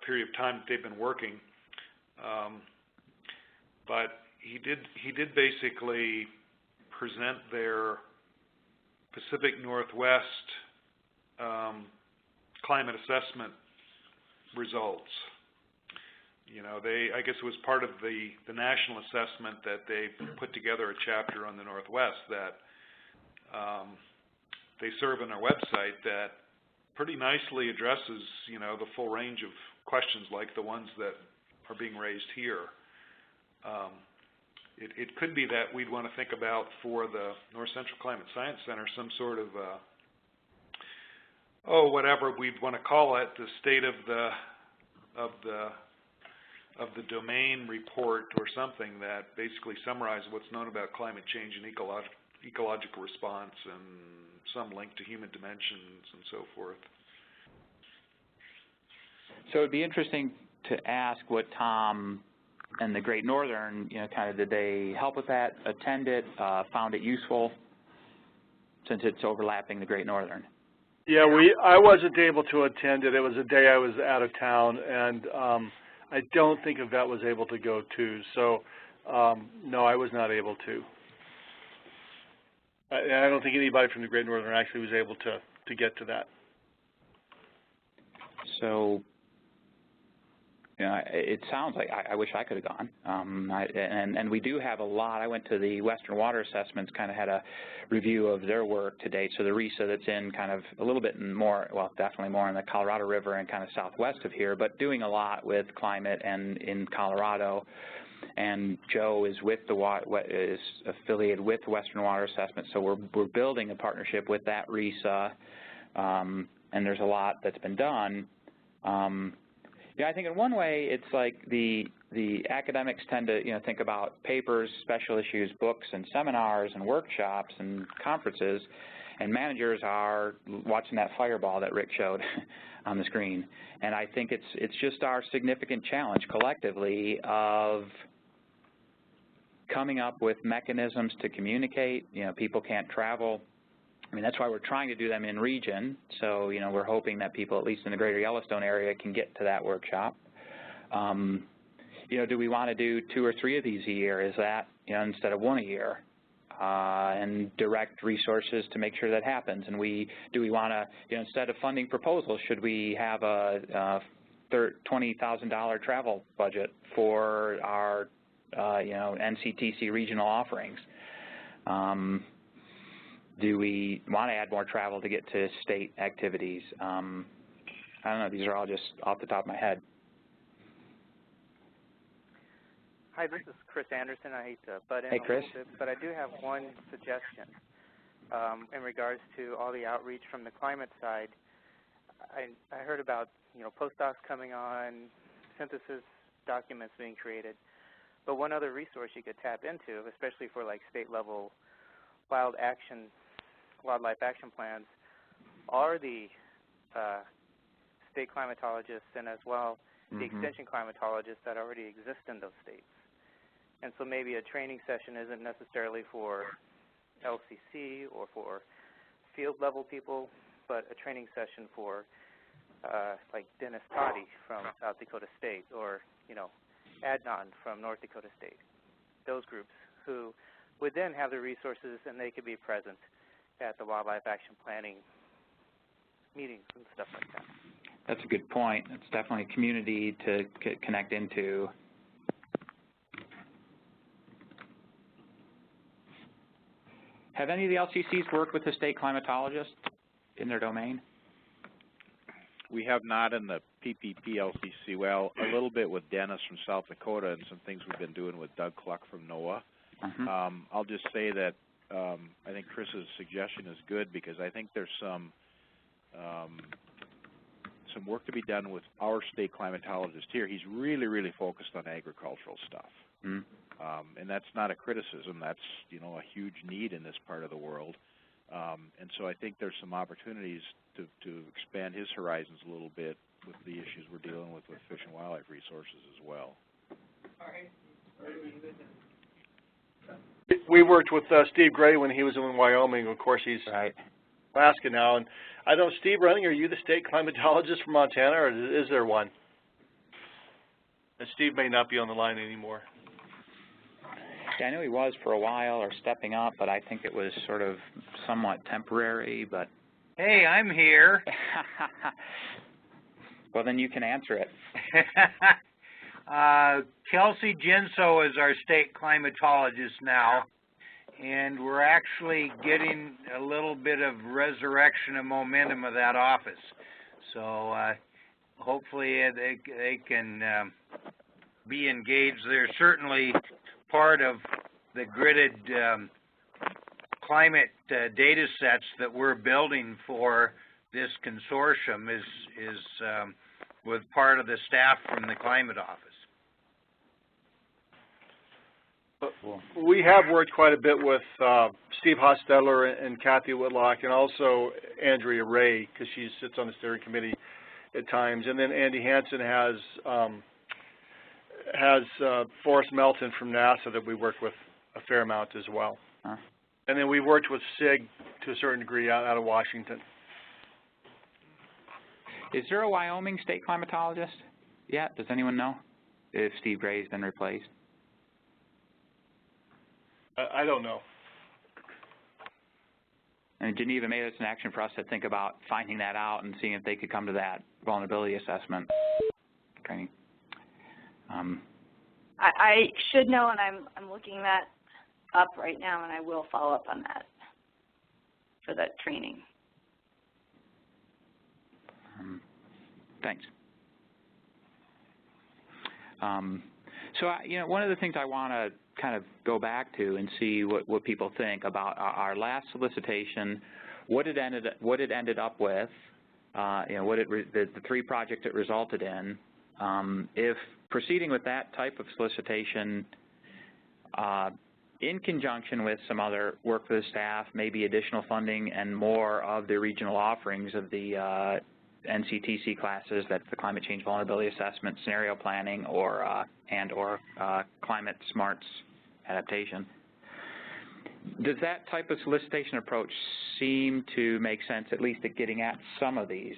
period of time that they've been working. But he did basically present their Pacific Northwest climate assessment results. I guess it was part of the national assessment that they put together a chapter on the Northwest that they serve on their website that pretty nicely addresses, the full range of questions like the ones that are being raised here. It could be that we'd want to think about for the North Central Climate Science Center some sort of, whatever we'd want to call it, the state of the domain report or something that basically summarizes what's known about climate change and ecological response and some link to human dimensions and so forth. So it'd be interesting to ask what Tom and the Great Northern, did they help with that, attend it, found it useful, since it's overlapping the Great Northern? Yeah, I wasn't able to attend it. It was a day I was out of town, and I don't think Yvette was able to go too. So, no, I was not able to. I don't think anybody from the Great Northern actually was able to get to that. So, it sounds like I wish I could have gone. And we do have a lot. I went to the Western Water Assessments, kind of had a review of their work to date. So the RISA that's in kind of a little bit more, well, definitely more in the Colorado River and kind of southwest of here, but doing a lot with climate and in Colorado. And Joe is with is affiliated with the Western Water Assessment, so we're building a partnership with that RISA, and there's a lot that's been done. I think in one way it's like the academics tend to think about papers, special issues, books, and seminars and workshops and conferences, and managers are watching that fireball that Rick showed on the screen. And I think it's just our significant challenge collectively of coming up with mechanisms to communicate. People can't travel. I mean, that's why we're trying to do them in region. So, we're hoping that people, at least in the greater Yellowstone area, can get to that workshop. Do we want to do 2 or 3 of these a year? Is that, instead of 1 a year? And direct resources to make sure that happens. And do we want to, instead of funding proposals, should we have a $20,000 travel budget for our, NCTC regional offerings? Do we want to add more travel to get to state activities? I don't know. These are all just off the top of my head. Hi, this is Chris Anderson. I hate to butt in a little bit, but I do have one suggestion in regards to all the outreach from the climate side. I heard about postdocs coming on, synthesis documents being created, but one other resource you could tap into, especially for like state level wildlife action plans, are the state climatologists and as well the extension climatologists that already exist in those states. And so maybe a training session isn't necessarily for LCC or for field level people, but a training session for like Dennis Toddy from South Dakota State, or Adnan from North Dakota State. Those groups who would then have the resources and they could be present at the wildlife action planning meetings and stuff like that. That's a good point. It's definitely a community to connect into. Have any of the LCCs worked with the state climatologist in their domain? We have not in the PPP LCC. Well, a little bit with Dennis from South Dakota and some things we've been doing with Doug Cluck from NOAA. I'll just say that I think Chris's suggestion is good because I think there's some work to be done with our state climatologist here. He's really, really focused on agricultural stuff. And that's not a criticism. That's, you know, a huge need in this part of the world. And so I think there's some opportunities to expand his horizons a little bit with the issues we're dealing with fish and wildlife resources as well. We worked with Steve Gray when he was in Wyoming. Of course, he's Alaska now. And I don't know, Steve Running, are you the state climatologist from Montana, or is there one? And Steve may not be on the line anymore. Yeah, I know he was for a while, or stepping up, but I think it was sort of somewhat temporary. But hey, I'm here. Well, then you can answer it. Kelsey Jinso is our state climatologist now, and we're actually getting a little bit of resurrection of momentum of that office. So hopefully they can be engaged. They're certainly part of the gridded climate data sets that we're building for this consortium is with part of the staff from the climate office. We have worked quite a bit with Steve Hostetler and Kathy Whitlock, and also Andrea Ray, because she sits on the steering committee at times. And then Andy Hansen has Forrest Melton from NASA that we work with a fair amount as well. And then we worked with SIG to a certain degree out of Washington. Is there a Wyoming state climatologist yet? Does anyone know if Steve Gray has been replaced? I don't know. And Geneva made this an action for us to think about finding that out and seeing if they could come to that vulnerability assessment training. I should know, and I'm looking that up right now, and I will follow up on that for that training. Thanks. So, one of the things I want to kind of go back to and see what people think about our last solicitation, what it ended up with, the 3 projects it resulted in. If proceeding with that type of solicitation in conjunction with some other work for the staff, maybe additional funding and more of the regional offerings of the NCTC classes, that's the climate change vulnerability assessment, scenario planning, or climate smarts adaptation. Does that type of solicitation approach seem to make sense, at least at getting at some of these?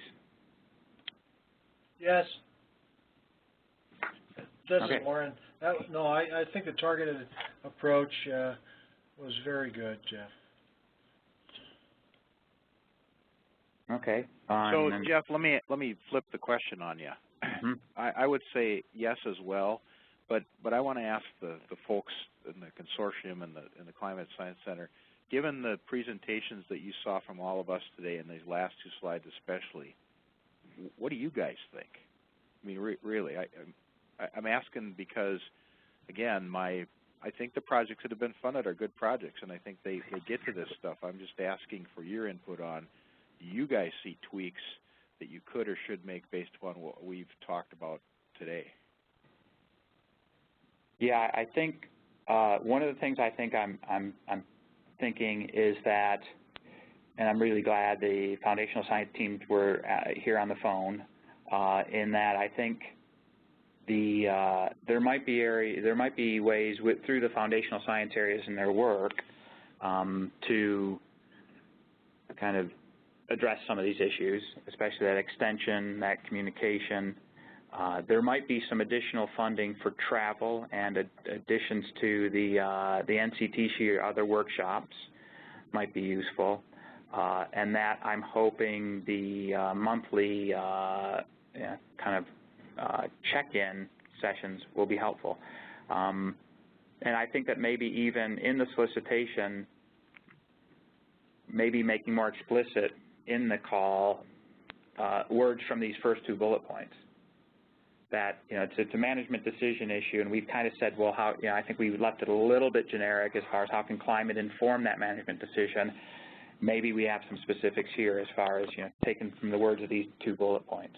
Yes. This is Warren. I think the targeted approach was very good, Jeff. Okay. So Jeff, let me flip the question on you. I would say yes as well, but I want to ask the folks in the consortium and the Climate Science Center, given the presentations that you saw from all of us today and these last 2 slides especially, what do you guys think? I mean, really, I'm asking because, again, I think the projects that have been funded are good projects, and I think they get to this stuff. I'm just asking for your input on, do you guys see tweaks that you could or should make based upon what we've talked about today? Yeah, I think one of the things I think I'm thinking is that, and I'm really glad the foundational science teams were here on the phone, in that I think there might be ways through the foundational science areas in their work to kind of address some of these issues, especially that extension, that communication. There might be some additional funding for travel and additions to the NCTC or other workshops might be useful. And that I'm hoping the monthly kind of check-in sessions will be helpful. And I think that maybe even in the solicitation, maybe making more explicit in the call words from these first 2 bullet points. That, it's a management decision issue, and we've kind of said, well, how, I think we left it a little bit generic as far as how can climate inform that management decision. Maybe we have some specifics here as far as, taken from the words of these 2 bullet points.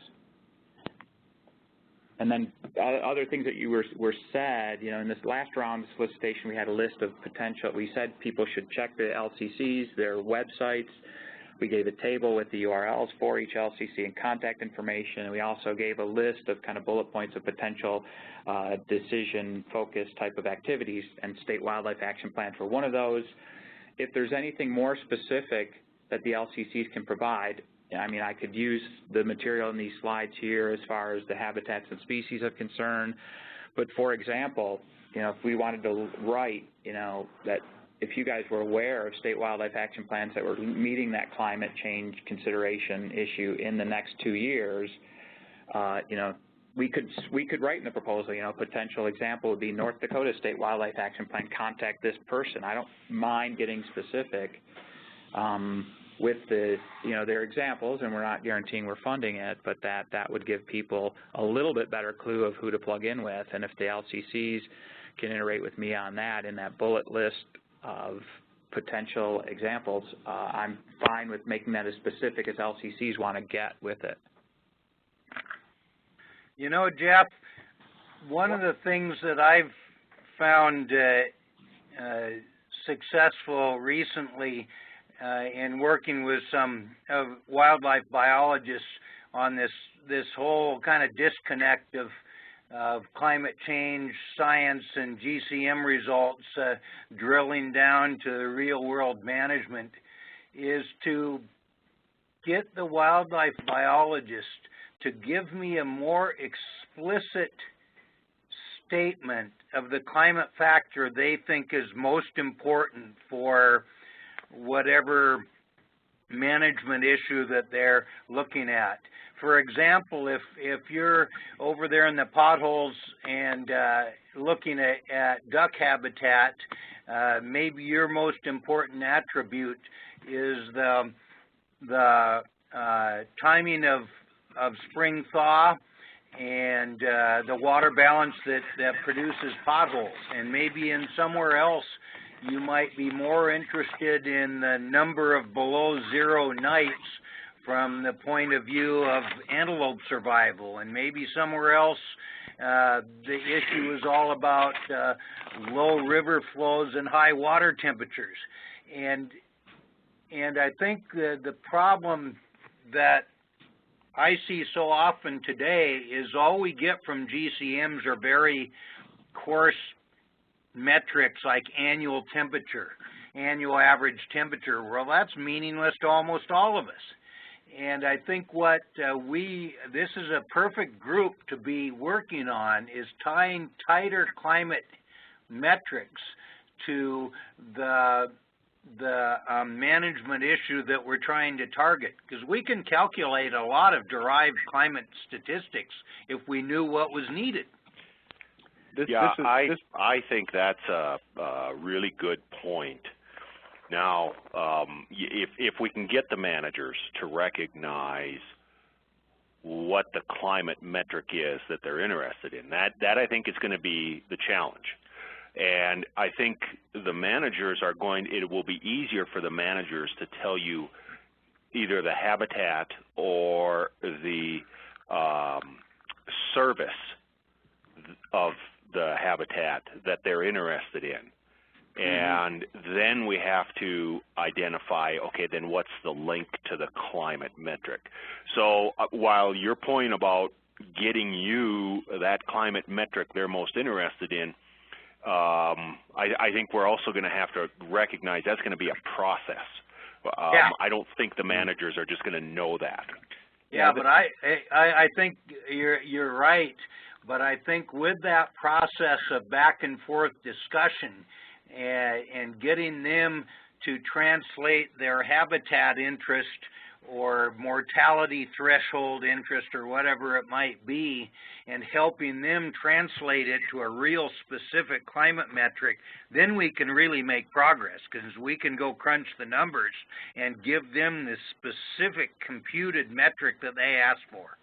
And then other things that were said, in this last round of solicitation, we had a list of potential. We said people should check the LCCs, their websites. We gave a table with the URLs for each LCC and contact information. And we also gave a list of kind of bullet points of potential decision-focused type of activities and state wildlife action plan for one of those. If there's anything more specific that the LCCs can provide, I could use the material in these slides here as far as the habitats and species of concern. But for example, if we wanted to write, that if you guys were aware of state wildlife action plans that were meeting that climate change consideration issue in the next 2 years, we could write in the proposal, potential example would be North Dakota State Wildlife Action Plan, contact this person. I don't mind getting specific with their examples, and we're not guaranteeing we're funding it, but that would give people a little bit better clue of who to plug in with. And if the LCCs can iterate with me on that in that bullet list of potential examples, I'm fine with making that as specific as LCCs want to get with it. Jeff, one of the things that I've found successful recently in working with some wildlife biologists on this whole kind of disconnect of climate change science and GCM results drilling down to the real world management is to get the wildlife biologist to give me a more explicit statement of the climate factor they think is most important for whatever management issue that they're looking at. For example, if you're over there in the potholes and looking at duck habitat, maybe your most important attribute is the timing of spring thaw and the water balance that produces potholes. And maybe in somewhere else you might be more interested in the number of below zero nights from the point of view of antelope survival. And maybe somewhere else the issue is all about low river flows and high water temperatures. And I think the problem that I see so often today is all we get from GCMs are very coarse metrics like annual temperature, annual average temperature. Well, that's meaningless to almost all of us. And I think what this is a perfect group to be working on is tying tighter climate metrics to the management issue that we're trying to target, because we can calculate a lot of derived climate statistics if we knew what was needed. I think that's a really good point. Now, if we can get the managers to recognize what the climate metric is that they're interested in, that I think is going to be the challenge. And I think the managers it will be easier for the managers to tell you either the habitat or the service of the habitat that they're interested in. And then we have to identify, okay, then what's the link to the climate metric? So while your point about getting you that climate metric they're most interested in, I think we're also going to have to recognize that's going to be a process. I don't think the managers are just going to know that. Yeah, but I think you're right. But I think with that process of back and forth discussion and getting them to translate their habitat interest or mortality threshold interest or whatever it might be, and helping them translate it to a real specific climate metric, then we can really make progress, because we can go crunch the numbers and give them the specific computed metric that they ask for.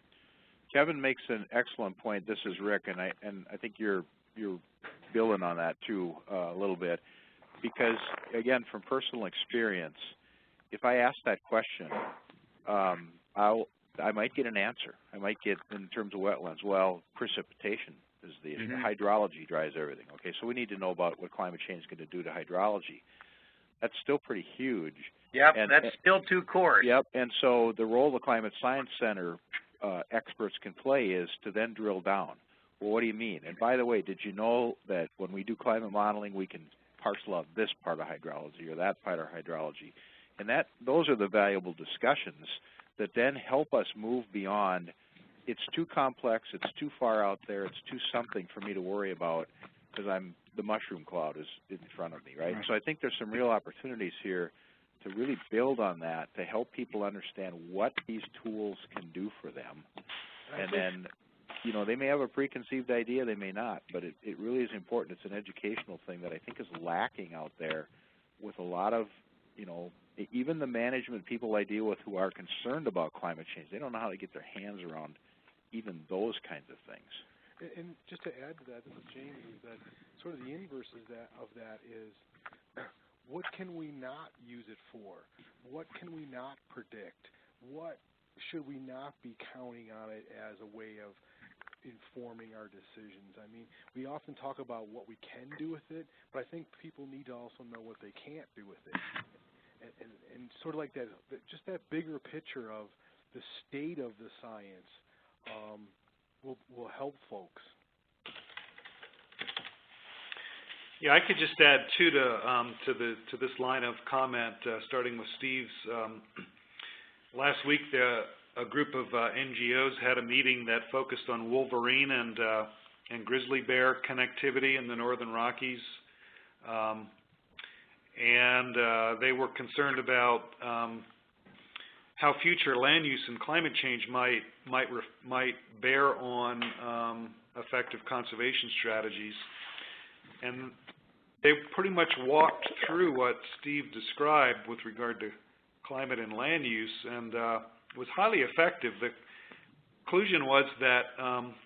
Kevin makes an excellent point. This is Rick, and I think you're building on that too a little bit, because again, from personal experience, if I ask that question, I might get an answer. I might get, in terms of wetlands, well, precipitation is the issue. Hydrology drives everything. Okay, so we need to know about what climate change is going to do to hydrology. That's still pretty huge. Yep, that's still too coarse. Yep, and so the role the Climate Science Center experts can play is to then drill down. Well, what do you mean? And by the way, did you know that when we do climate modeling, we can parcel out this part of hydrology or that part of hydrology? And those are the valuable discussions that then help us move beyond, it's too complex, it's too far out there, it's too something for me to worry about because the mushroom cloud is in front of me, right? So I think there's some real opportunities here to really build on that, to help people understand what these tools can do for them. And then, you know, they may have a preconceived idea, they may not, but it really is important. It's an educational thing that I think is lacking out there with a lot of, you know, even the management people I deal with who are concerned about climate change, they don't know how to get their hands around even those kinds of things. And just to add to that, this is James, is that sort of the inverse of that is what can we not use it for? What can we not predict? What should we not be counting on it as a way of informing our decisions? I mean, we often talk about what we can do with it, but I think people need to also know what they can't do with it. And sort of like that, just that bigger picture of the state of the science will help folks. Yeah, I could just add too to this line of comment, starting with Steve's. Last week, a group of NGOs had a meeting that focused on wolverine and grizzly bear connectivity in the Northern Rockies. And they were concerned about how future land use and climate change might bear on effective conservation strategies. And they pretty much walked through what Steve described with regard to climate and land use, and was highly effective. The conclusion was that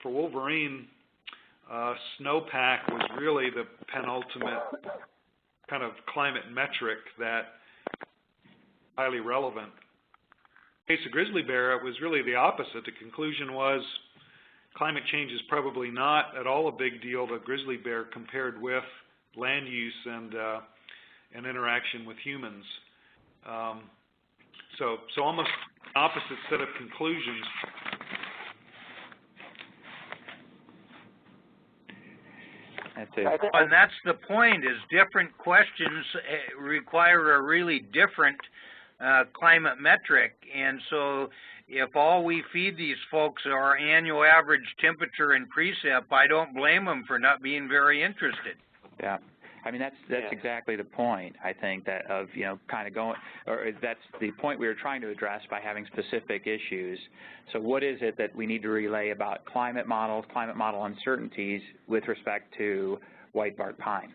for wolverine, snowpack was really the penultimate kind of climate metric that highly relevant. In the case of grizzly bear, it was really the opposite. The conclusion was climate change is probably not at all a big deal to grizzly bear compared with land use and interaction with humans. So almost opposite set of conclusions. And that's the point, is different questions require a really different climate metric. And so if all we feed these folks are annual average temperature and precip, I don't blame them for not being very interested. Yeah. I mean, that's exactly the point, I think, that of, you know, kind of going, or that's the point we were trying to address by having specific issues. So what is it that we need to relay about climate models, climate model uncertainties with respect to white bark pine?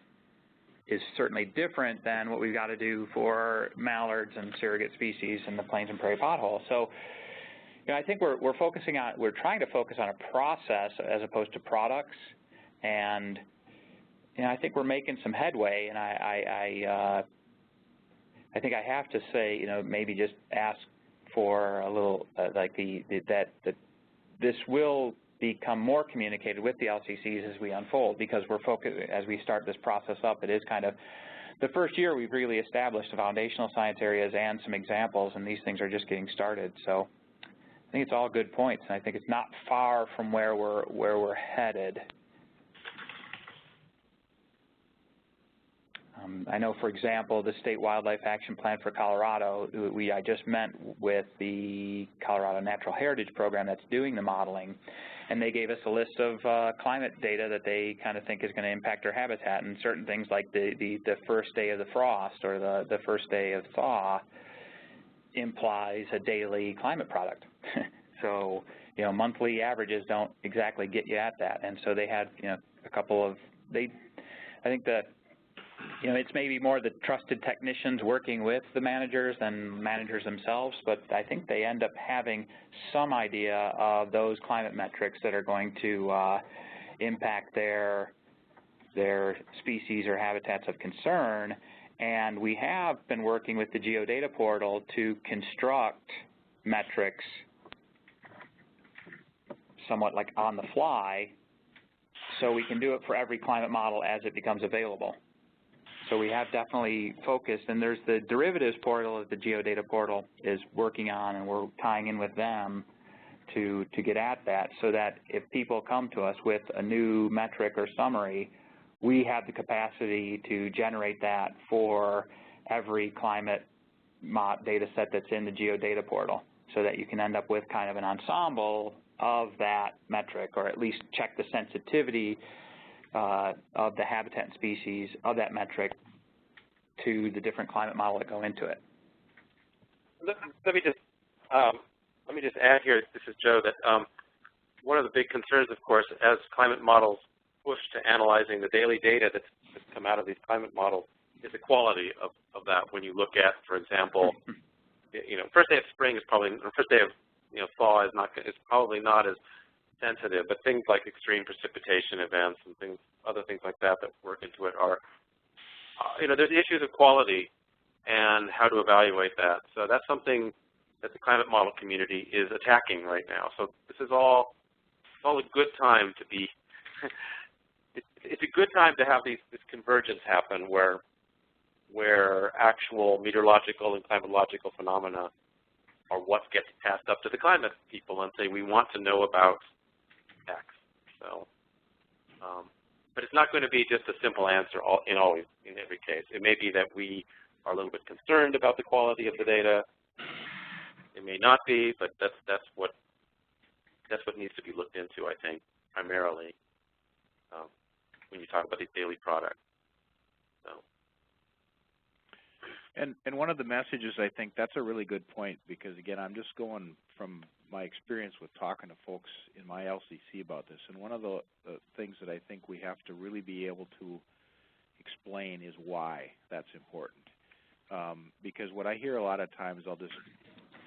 Is certainly different than what we've got to do for mallards and surrogate species in the plains and prairie pothole. So, you know, I think we're trying to focus on a process as opposed to products, and you know, I think we're making some headway, and I think I have to say, you know, maybe just ask for a little, that this will become more communicated with the LCCs as we unfold, because we're focused, as we start this process up, it is kind of, the first year we've really established the foundational science areas and some examples, and these things are just getting started. So I think it's all good points, and I think it's not far from where we're headed. I know, for example, the State Wildlife Action Plan for Colorado, I just met with the Colorado Natural Heritage Program that's doing the modeling, and they gave us a list of climate data that they kind of think is going to impact our habitat, and certain things like the first day of the frost or the first day of thaw implies a daily climate product. So, monthly averages don't exactly get you at that. And so they had, a couple of, I think that, it's maybe more the trusted technicians working with the managers than managers themselves, but I think they end up having some idea of those climate metrics that are going to impact their species or habitats of concern. And we have been working with the geodata portal to construct metrics somewhat like on the fly, so we can do it for every climate model as it becomes available. So we have definitely focused, and there's the derivatives portal that the geodata portal is working on, and we're tying in with them to get at that, so that if people come to us with a new metric or summary, we have the capacity to generate that for every climate data set that's in the geodata portal, so that you can end up with kind of an ensemble of that metric, or at least check the sensitivity of the habitat and species of that metric to the different climate model that go into it. Let me just add here, this is Joe, that one of the big concerns, of course, as climate models push to analyzing the daily data that's come out of these climate models is the quality of that. When you look at, for example, first day of spring is probably, or first day of thaw is probably not as sensitive, but things like extreme precipitation events and other things like that work into it are, there's issues of quality and how to evaluate that. So that's something that the climate model community is attacking right now. So this is all a good time to be. It's a good time to have this convergence happen where actual meteorological and climatological phenomena are what gets passed up to the climate people and say, we want to know about X. So, but it's not going to be just a simple answer in every case. It may be that we are a little bit concerned about the quality of the data. It may not be, but that's what needs to be looked into, I think, primarily when you talk about these daily products. So. And one of the messages, I think, that's a really good point, because, again, I'm just going from my experience with talking to folks in my LCC about this, and one of the things that I think we have to really be able to explain is why that's important. Because what I hear a lot of times, I'll just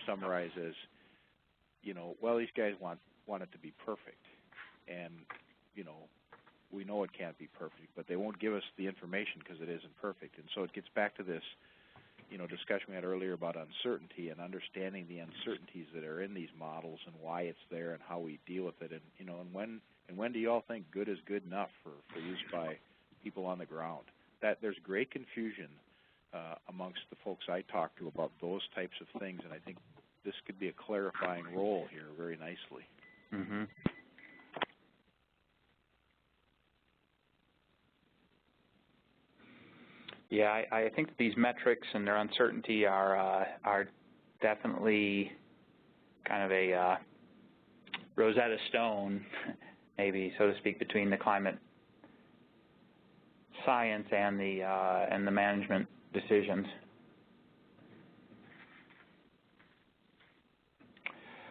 summarize as, well, these guys want it to be perfect, and, we know it can't be perfect, but they won't give us the information because it isn't perfect. And so it gets back to this discussion we had earlier about uncertainty and understanding the uncertainties that are in these models and why it's there and how we deal with it. And and when do you all think good is good enough for use by people on the ground? That there's great confusion amongst the folks I talk to about those types of things, and I think this could be a clarifying role here very nicely. Mm-hmm. Yeah, I think that these metrics and their uncertainty are definitely kind of a Rosetta Stone, maybe so to speak, between the climate science and the management decisions.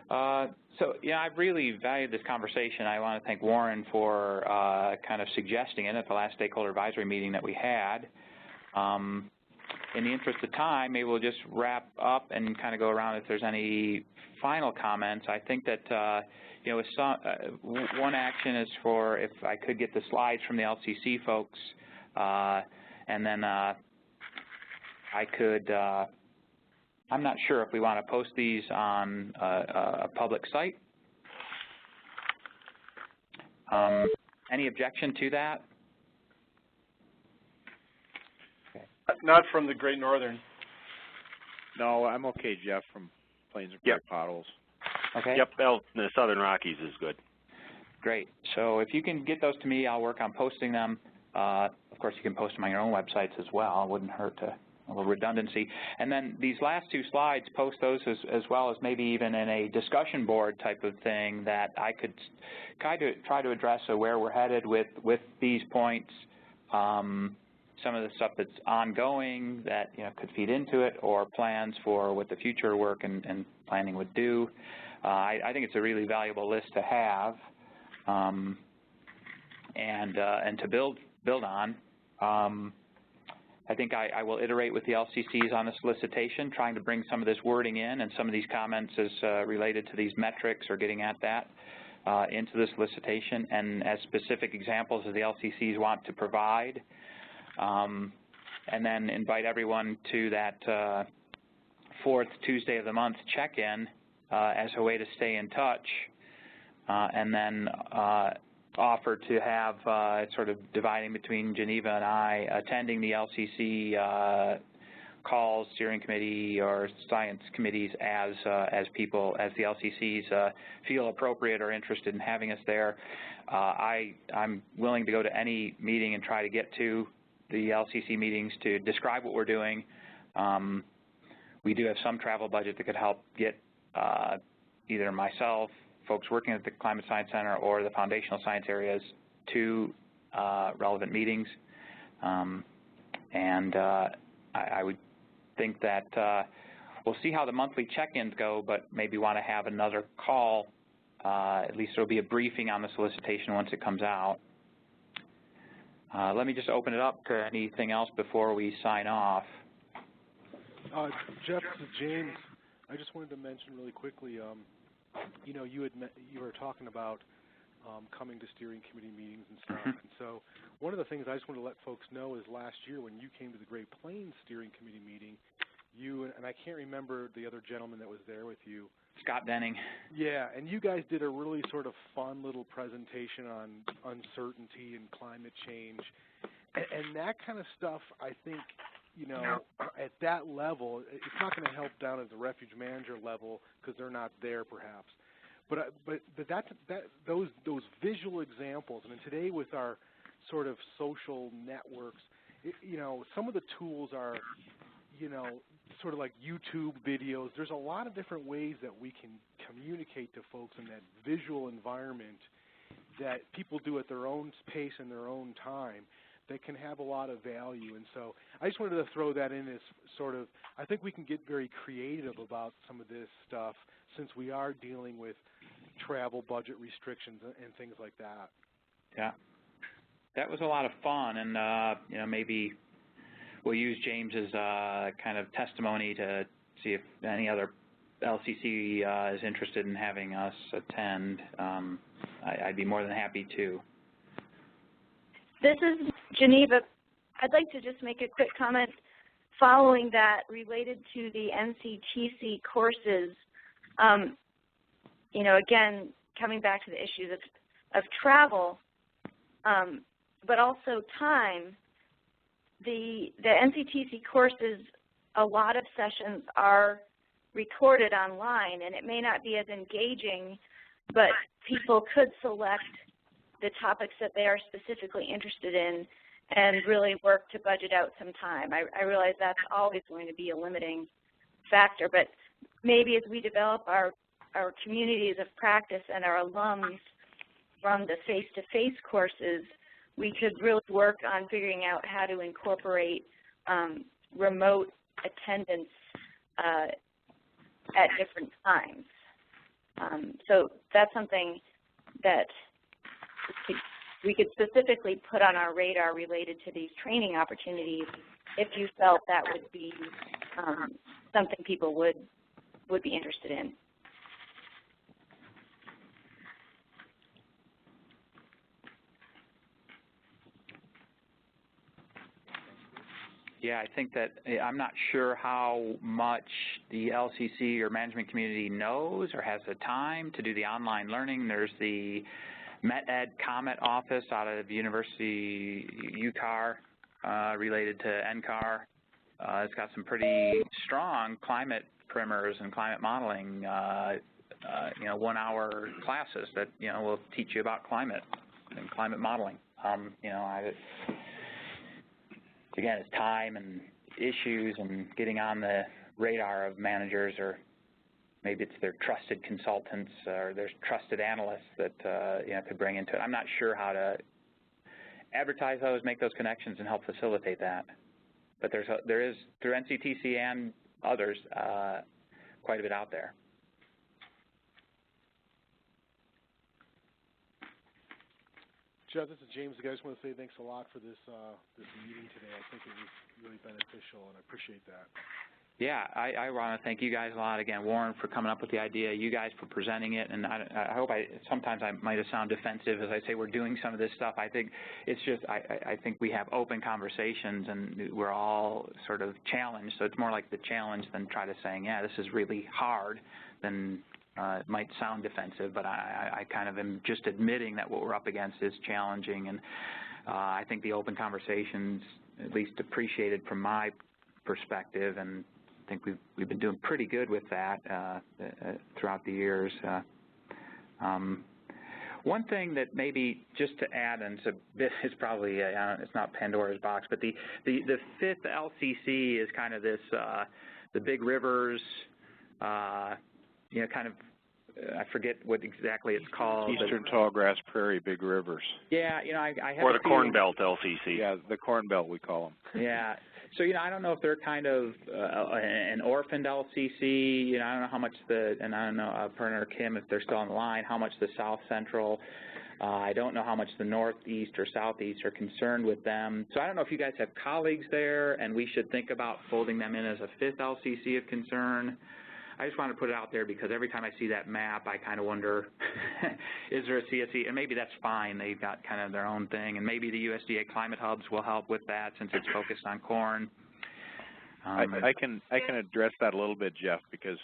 So, I've really valued this conversation. I want to thank Warren for kind of suggesting it at the last stakeholder advisory meeting that we had. In the interest of time, maybe we'll just wrap up and kind of go around if there's any final comments. I think that, one action is for if I could get the slides from the LCC folks, and then I could, I'm not sure if we want to post these on a public site. Any objection to that? Not from the Great Northern. No, I'm okay, Jeff, from Plains and Prairie Potholes. Okay. Yep, the Southern Rockies is good. Great. So if you can get those to me, I'll work on posting them. Of course, you can post them on your own websites as well. It wouldn't hurt to a little redundancy. And then these last two slides, post those as well as maybe even in a discussion board type of thing that I could try to address where we're headed with these points. some of the stuff that's ongoing that could feed into it, or plans for what the future work and planning would do. I think it's a really valuable list to have and to build on. I think I will iterate with the LCCs on the solicitation, trying to bring some of this wording in and some of these comments as related to these metrics or getting at that into the solicitation, and as specific examples as the LCCs want to provide. And then invite everyone to that fourth Tuesday of the month check-in as a way to stay in touch, and then offer to have sort of dividing between Geneva and I, attending the LCC calls, steering committee, or science committees as people, as the LCCs feel appropriate or interested in having us there. I'm willing to go to any meeting and try to get to the LCC meetings to describe what we're doing. We do have some travel budget that could help get either myself, folks working at the Climate Science Center, or the foundational science areas to relevant meetings. I would think that we'll see how the monthly check-ins go, but maybe want to have another call. At least there will be a briefing on the solicitation once it comes out. Let me just open it up to anything else before we sign off. Jeff, this is James. I just wanted to mention really quickly, you were talking about coming to steering committee meetings and stuff. And so one of the things I just want to let folks know is last year when you came to the Great Plains steering committee meeting, you and I can't remember the other gentleman that was there with you. Scott Denning. Yeah, and you guys did a really sort of fun little presentation on uncertainty and climate change. And that kind of stuff, I think, at that level, it's not going to help down at the refuge manager level because they're not there perhaps. But those visual examples, and today with our sort of social networks, some of the tools are, sort of like YouTube videos. There's a lot of different ways that we can communicate to folks in that visual environment that people do at their own pace and their own time that can have a lot of value. And so I just wanted to throw that in as sort of, I think we can get very creative about some of this stuff since we are dealing with travel budget restrictions and things like that. Yeah. That was a lot of fun, and maybe we'll use James's kind of testimony to see if any other LCC is interested in having us attend. I'd be more than happy to. This is Geneva. I'd like to just make a quick comment following that related to the NCTC courses. Again, coming back to the issues of travel, but also time. The NCTC courses, a lot of sessions are recorded online, and it may not be as engaging, but people could select the topics that they are specifically interested in and really work to budget out some time. I realize that's always going to be a limiting factor, but maybe as we develop our communities of practice and our alums from the face-to-face courses, we could really work on figuring out how to incorporate remote attendance at different times. So that's something that we could specifically put on our radar related to these training opportunities if you felt that would be something people would be interested in. Yeah, I think that I'm not sure how much the LCC or management community knows or has the time to do the online learning. There's the MetEd Comet office out of University UCAR related to NCAR. It's got some pretty strong climate primers and climate modeling, 1-hour classes that, will teach you about climate and climate modeling. Again, it's time and issues and getting on the radar of managers, or maybe it's their trusted consultants or their trusted analysts that could bring into it. I'm not sure how to advertise those, make those connections, and help facilitate that. But there is, through NCTC and others, quite a bit out there. Jeff, this is James. I just want to say thanks a lot for this this meeting today. I think it was really beneficial, and I appreciate that. Yeah, I want to thank you guys a lot. Again, Warren for coming up with the idea, you guys for presenting it, and I hope sometimes I might have sounded defensive as I say we're doing some of this stuff. I think it's just, I think we have open conversations and we're all sort of challenged, so it's more like the challenge than try to saying, yeah, this is really hard, then it might sound defensive, but I kind of am just admitting that what we're up against is challenging, and I think the open conversations, at least appreciated from my perspective, and I think we've been doing pretty good with that throughout the years. One thing that maybe just to add, and it's probably it's not Pandora's box, but the fifth LCC is kind of this the big rivers, you know, kind of. I forget what exactly it's called. Eastern Tallgrass Prairie Big Rivers. Yeah, you know, I have or the Corn Belt LCC. Yeah, the Corn Belt we call them. Yeah. So, you know, I don't know if they're kind of an orphaned LCC. You know, I don't know how much and I don't know, Perna or Kim, if they're still on the line, how much the South Central. I don't know how much the Northeast or Southeast are concerned with them. So I don't know if you guys have colleagues there, and we should think about folding them in as a fifth LCC of concern. I just want to put it out there because every time I see that map, I kind of wonder, is there a CSC? And maybe that's fine. They've got kind of their own thing. And maybe the USDA climate hubs will help with that since it's focused on corn. I can address that a little bit, Jeff, because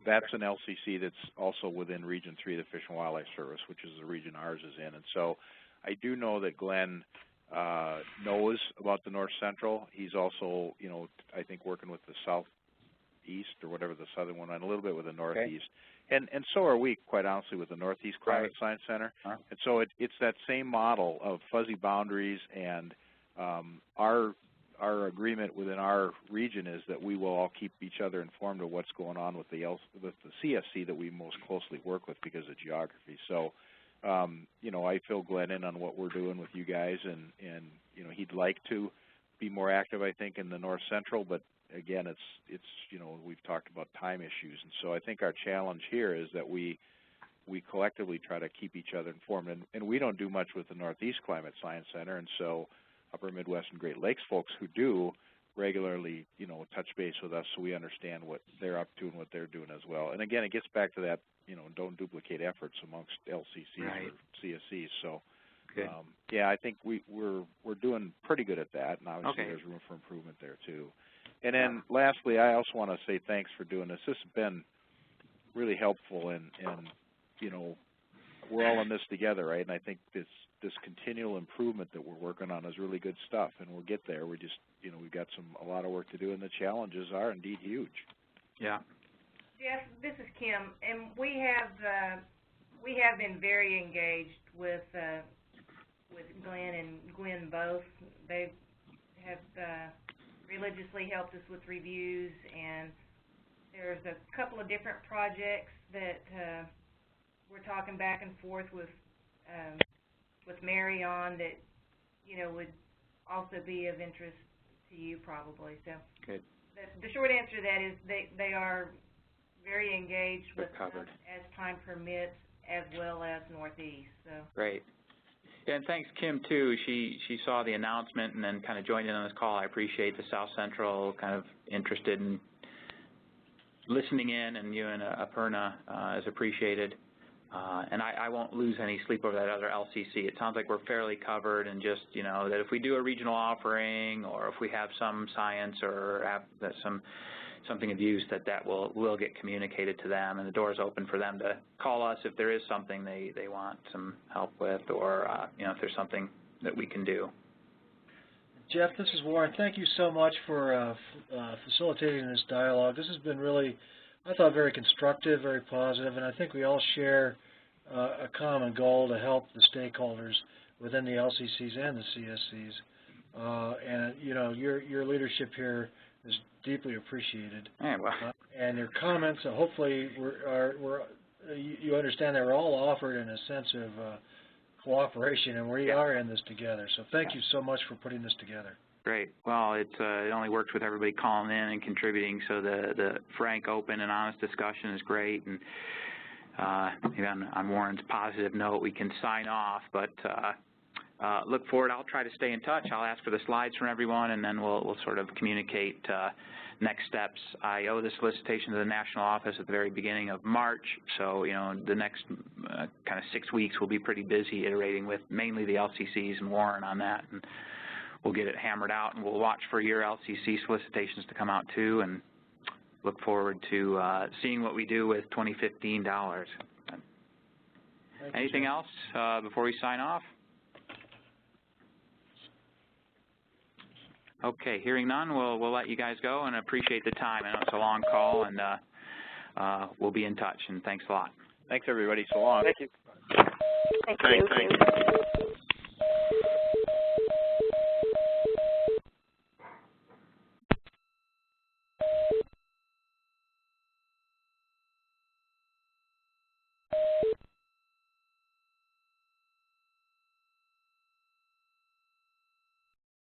that's an LCC that's also within Region 3 of the Fish and Wildlife Service, which is the region ours is in. And so I do know that Glenn knows about the North Central. He's also, you know, I think working with the Southeast or whatever the southern one, and a little bit with the Northeast. Okay. And so are we, quite honestly, with the Northeast Climate Science Center. And so it's that same model of fuzzy boundaries, and our agreement within our region is that we will all keep each other informed of what's going on with the CSC that we most closely work with because of geography. So, you know, I fill Glenn in on what we're doing with you guys, and you know, he'd like to be more active, I think, in the North Central, but again, it's you know, we've talked about time issues, and so I think our challenge here is that we collectively try to keep each other informed, and we don't do much with the Northeast Climate Science Center, and so Upper Midwest and Great Lakes folks who do regularly, you know, touch base with us so we understand what they're up to and what they're doing as well. And again, it gets back to that, you know, don't duplicate efforts amongst LCCs or CSCs. So, yeah, I think we're doing pretty good at that, and obviously there's room for improvement there too. And then lastly, I also want to say thanks for doing this. This has been really helpful, and you know, we're all in this together, right? And I think this continual improvement that we're working on is really good stuff, and we'll get there. We just, you know, we've got a lot of work to do, and the challenges are indeed huge. Yeah. Jeff, this is Kim, and we have been very engaged with Glenn and Gwen both. They have religiously helped us with reviews, and there's a couple of different projects that we're talking back and forth with Mary on that, you know, would also be of interest to you probably. So the short answer to that is they are very engaged with us as time permits, as well as Northeast. So great. Yeah, and thanks, Kim, too. She saw the announcement and then kind of joined in on this call. I appreciate the South Central kind of interested in listening in, and you and Aparna is appreciated. And I won't lose any sleep over that other LCC. It sounds like we're fairly covered, and just, you know, that if we do a regional offering or if we have some science or have something of use, that will get communicated to them, and the door is open for them to call us if there is something they want some help with, or you know, if there's something that we can do. Jeff, this is Warren. Thank you so much for facilitating this dialogue. This has been really, I thought, very constructive, very positive, and I think we all share a common goal to help the stakeholders within the LCCs and the CSCs. And you know, your leadership here is deeply appreciated. Yeah, well. And your comments, hopefully, you understand that we're all offered in a sense of cooperation, and we are in this together. So thank you so much for putting this together. Great. Well, it only works with everybody calling in and contributing, so the frank, open, and honest discussion is great. And maybe on Warren's positive note, we can sign off, but look forward. I'll try to stay in touch. I'll ask for the slides from everyone, and then we'll sort of communicate next steps. I owe the solicitation to the national office at the very beginning of March, so the next kind of 6 weeks we'll be pretty busy iterating with mainly the LCCs and Warren on that, and we'll get it hammered out, and we'll watch for your LCC solicitations to come out too, and look forward to seeing what we do with 2015 dollars. Anything else before we sign off? Okay, hearing none, we'll let you guys go, and appreciate the time. I know it's a long call, and we'll be in touch, and thanks a lot. Thanks, everybody. So long. Thank you. Thank you.